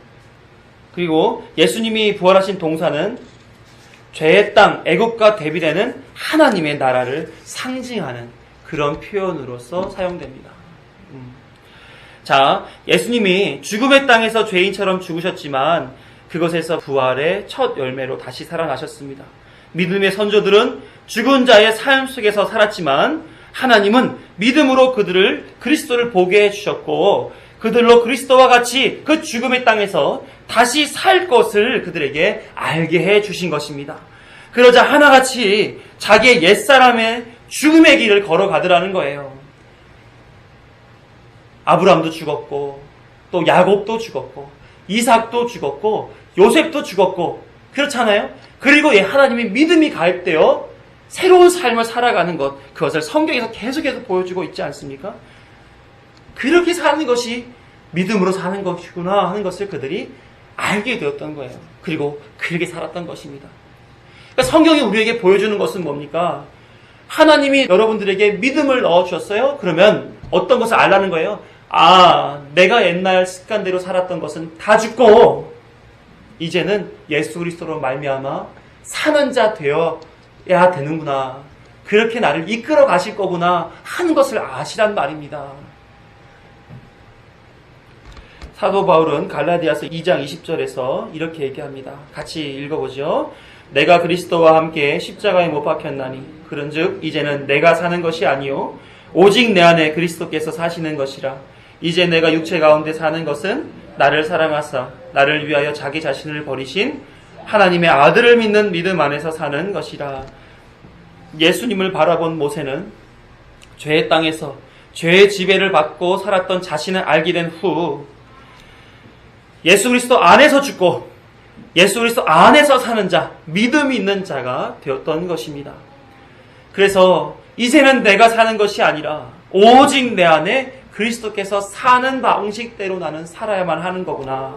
그리고 예수님이 부활하신 동산은 죄의 땅 애국과 대비되는 하나님의 나라를 상징하는 그런 표현으로서 사용됩니다. 자, 예수님이 죽음의 땅에서 죄인처럼 죽으셨지만 그것에서 부활의 첫 열매로 다시 살아나셨습니다. 믿음의 선조들은 죽은 자의 삶 속에서 살았지만 하나님은 믿음으로 그들을 그리스도를 보게 해주셨고 그들로 그리스도와 같이 그 죽음의 땅에서 다시 살 것을 그들에게 알게 해주신 것입니다. 그러자 하나같이 자기의 옛사람의 죽음의 길을 걸어가더라는 거예요. 아브라함도 죽었고 또 야곱도 죽었고 이삭도 죽었고 요셉도 죽었고 그렇잖아요. 그리고 하나님이 믿음이 가입되어 새로운 삶을 살아가는 것, 그것을 성경에서 계속해서 보여주고 있지 않습니까? 그렇게 사는 것이 믿음으로 사는 것이구나 하는 것을 그들이 알게 되었던 거예요. 그리고 그렇게 살았던 것입니다. 그러니까 성경이 우리에게 보여주는 것은 뭡니까? 하나님이 여러분들에게 믿음을 넣어주셨어요? 그러면 어떤 것을 알라는 거예요? 아, 내가 옛날 습관대로 살았던 것은 다 죽고 이제는 예수 그리스도로 말미암아 사는 자 되어야 되는구나. 그렇게 나를 이끌어 가실 거구나 하는 것을 아시란 말입니다. 사도 바울은 갈라디아서 2장 20절에서 이렇게 얘기합니다. 같이 읽어보죠. 내가 그리스도와 함께 십자가에 못 박혔나니 그런즉 이제는 내가 사는 것이 아니요 오직 내 안에 그리스도께서 사시는 것이라. 이제 내가 육체 가운데 사는 것은 나를 사랑하사 나를 위하여 자기 자신을 버리신 하나님의 아들을 믿는 믿음 안에서 사는 것이라. 예수님을 바라본 모세는 죄의 땅에서 죄의 지배를 받고 살았던 자신을 알게 된 후 예수 그리스도 안에서 죽고 예수 그리스도 안에서 사는 자, 믿음이 있는 자가 되었던 것입니다. 그래서 이제는 내가 사는 것이 아니라 오직 내 안에 그리스도께서 사는 방식대로 나는 살아야만 하는 거구나.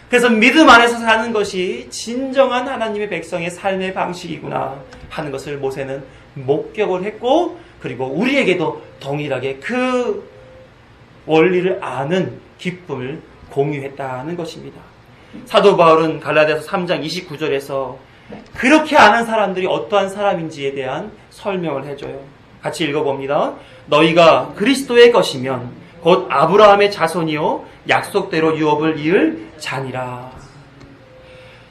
그래서 믿음 안에서 사는 것이 진정한 하나님의 백성의 삶의 방식이구나 하는 것을 모세는 목격을 했고 그리고 우리에게도 동일하게 그 원리를 아는 기쁨을 공유했다는 것입니다. 사도 바울은 갈라디아서 3장 29절에서 그렇게 아는 사람들이 어떠한 사람인지에 대한 설명을 해줘요. 같이 읽어봅니다. 너희가 그리스도의 것이면 곧 아브라함의 자손이요 약속대로 유업을 이을 자니라.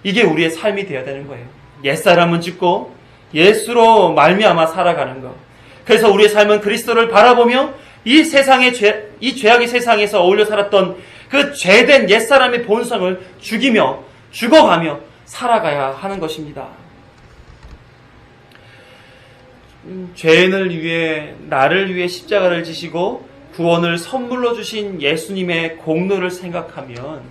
이게 우리의 삶이 되어야 되는 거예요. 옛사람은 죽고 예수로 말미암아 살아가는 것. 그래서 우리의 삶은 그리스도를 바라보며 이 죄악의 세상에서 어울려 살았던 그 죄된 옛사람의 본성을 죽이며 죽어가며 살아가야 하는 것입니다. 죄인을 위해 나를 위해 십자가를 지시고 구원을 선물로 주신 예수님의 공로를 생각하면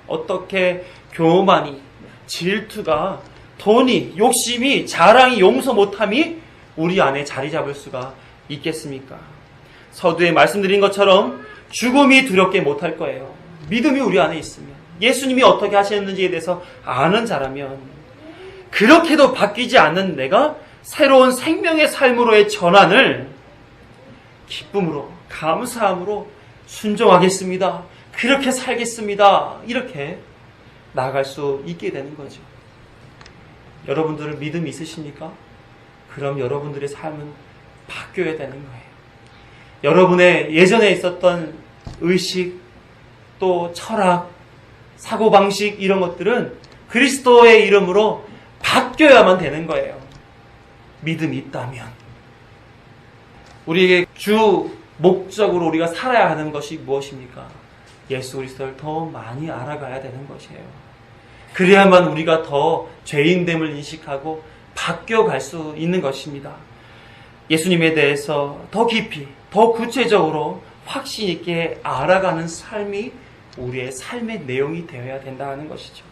어떻게 교만이, 질투가, 돈이, 욕심이, 자랑이, 용서 못함이 우리 안에 자리 잡을 수가 있겠습니까? 서두에 말씀드린 것처럼 죽음이 두렵게 못할 거예요. 믿음이 우리 안에 있으면, 예수님이 어떻게 하셨는지에 대해서 아는 자라면, 그렇게도 바뀌지 않는 내가 새로운 생명의 삶으로의 전환을 기쁨으로, 감사함으로 순종하겠습니다. 그렇게 살겠습니다. 이렇게 나아갈 수 있게 되는 거죠. 여러분들은 믿음이 있으십니까? 그럼 여러분들의 삶은 바뀌어야 되는 거예요. 여러분의 예전에 있었던 의식, 또 철학, 사고방식 이런 것들은 그리스도의 이름으로 바뀌어야만 되는 거예요. 믿음이 있다면. 우리에게 주 목적으로 우리가 살아야 하는 것이 무엇입니까? 예수 그리스도를 더 많이 알아가야 되는 것이에요. 그래야만 우리가 더 죄인됨을 인식하고 바뀌어갈 수 있는 것입니다. 예수님에 대해서 더 깊이, 더 구체적으로 확신 있게 알아가는 삶이 우리의 삶의 내용이 되어야 된다는 것이죠.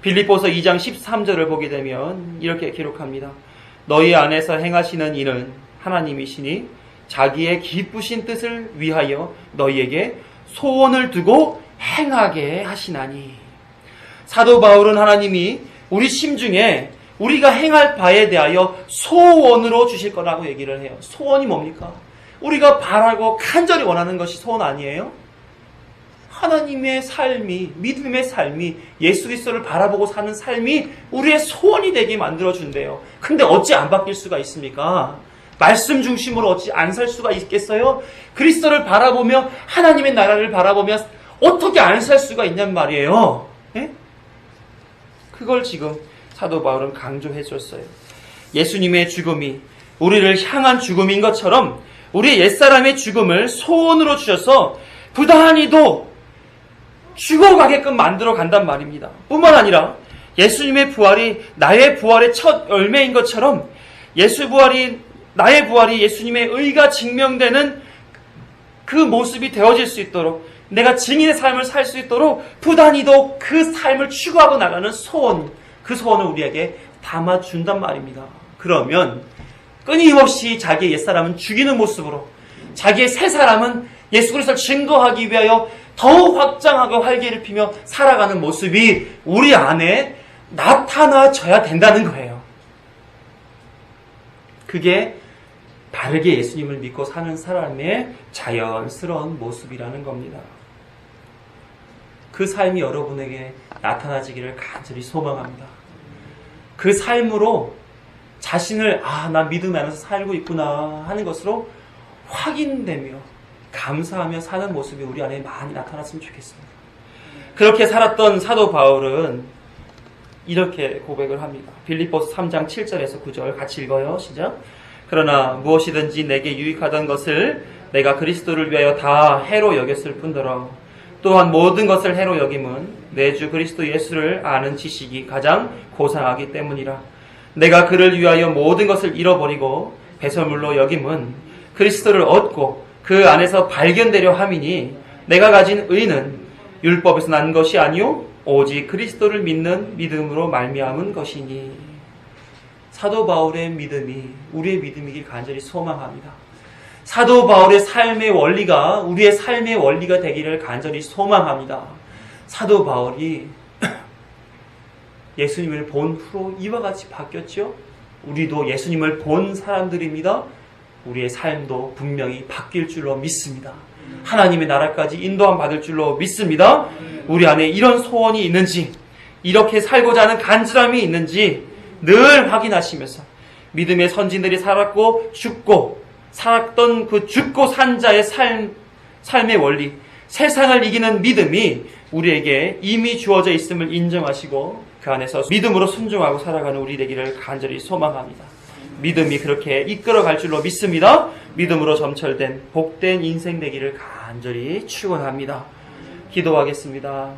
빌립보서 2장 13절을 보게 되면 이렇게 기록합니다. 너희 안에서 행하시는 이는 하나님이시니 자기의 기쁘신 뜻을 위하여 너희에게 소원을 두고 행하게 하시나니. 사도 바울은 하나님이 우리 심중에 우리가 행할 바에 대하여 소원으로 주실 거라고 얘기를 해요. 소원이 뭡니까? 우리가 바라고 간절히 원하는 것이 소원 아니에요? 하나님의 삶이, 믿음의 삶이, 예수 그리스도를 바라보고 사는 삶이 우리의 소원이 되게 만들어준대요. 근데 어찌 안 바뀔 수가 있습니까? 말씀 중심으로 어찌 안 살 수가 있겠어요? 그리스도를 바라보며 하나님의 나라를 바라보며 어떻게 안 살 수가 있냔 말이에요. 예? 그걸 지금 사도 바울은 강조해 줬어요. 예수님의 죽음이 우리를 향한 죽음인 것처럼 우리의 옛사람의 죽음을 소원으로 주셔서 부단히도 죽어가게끔 만들어 간단 말입니다. 뿐만 아니라 예수님의 부활이 나의 부활의 첫 열매인 것처럼 나의 부활이 예수님의 의가 증명되는 그 모습이 되어질 수 있도록, 내가 증인의 삶을 살 수 있도록 부단히도 그 삶을 추구하고 나가는 소원, 그 소원을 우리에게 담아준단 말입니다. 그러면 끊임없이 자기의 옛사람은 죽이는 모습으로, 자기의 새 사람은 예수 그리스도를 증거하기 위하여 더욱 확장하고 활기를 피며 살아가는 모습이 우리 안에 나타나져야 된다는 거예요. 그게 바르게 예수님을 믿고 사는 사람의 자연스러운 모습이라는 겁니다. 그 삶이 여러분에게 나타나지기를 간절히 소망합니다. 그 삶으로 자신을 나 믿음 안에서 살고 있구나 하는 것으로 확인되며 감사하며 사는 모습이 우리 안에 많이 나타났으면 좋겠습니다. 그렇게 살았던 사도 바울은 이렇게 고백을 합니다. 빌립보서 3장 7절에서 9절 같이 읽어요. 시작. 그러나 무엇이든지 내게 유익하던 것을 내가 그리스도를 위하여 다 해로 여겼을 뿐더러 또한 모든 것을 해로 여김은 내 주 그리스도 예수를 아는 지식이 가장 고상하기 때문이라. 내가 그를 위하여 모든 것을 잃어버리고 배설물로 여김은 그리스도를 얻고 그 안에서 발견되려 함이니 내가 가진 의는 율법에서 난 것이 아니요 오직 그리스도를 믿는 믿음으로 말미암은 것이니. 사도 바울의 믿음이 우리의 믿음이길 간절히 소망합니다. 사도 바울의 삶의 원리가 우리의 삶의 원리가 되기를 간절히 소망합니다. 사도 바울이 예수님을 본 후로 이와 같이 바뀌었죠. 우리도 예수님을 본 사람들입니다. 우리의 삶도 분명히 바뀔 줄로 믿습니다. 하나님의 나라까지 인도함 받을 줄로 믿습니다. 우리 안에 이런 소원이 있는지, 이렇게 살고자 하는 간절함이 있는지 늘 확인하시면서 믿음의 선진들이 살았고 죽고 살았던 그 죽고 산 자의 삶의 원리, 세상을 이기는 믿음이 우리에게 이미 주어져 있음을 인정하시고 그 안에서 믿음으로 순종하고 살아가는 우리 되기를 간절히 소망합니다. 믿음이 그렇게 이끌어갈 줄로 믿습니다. 믿음으로 점철된 복된 인생 되기를 간절히 축원합니다. 기도하겠습니다.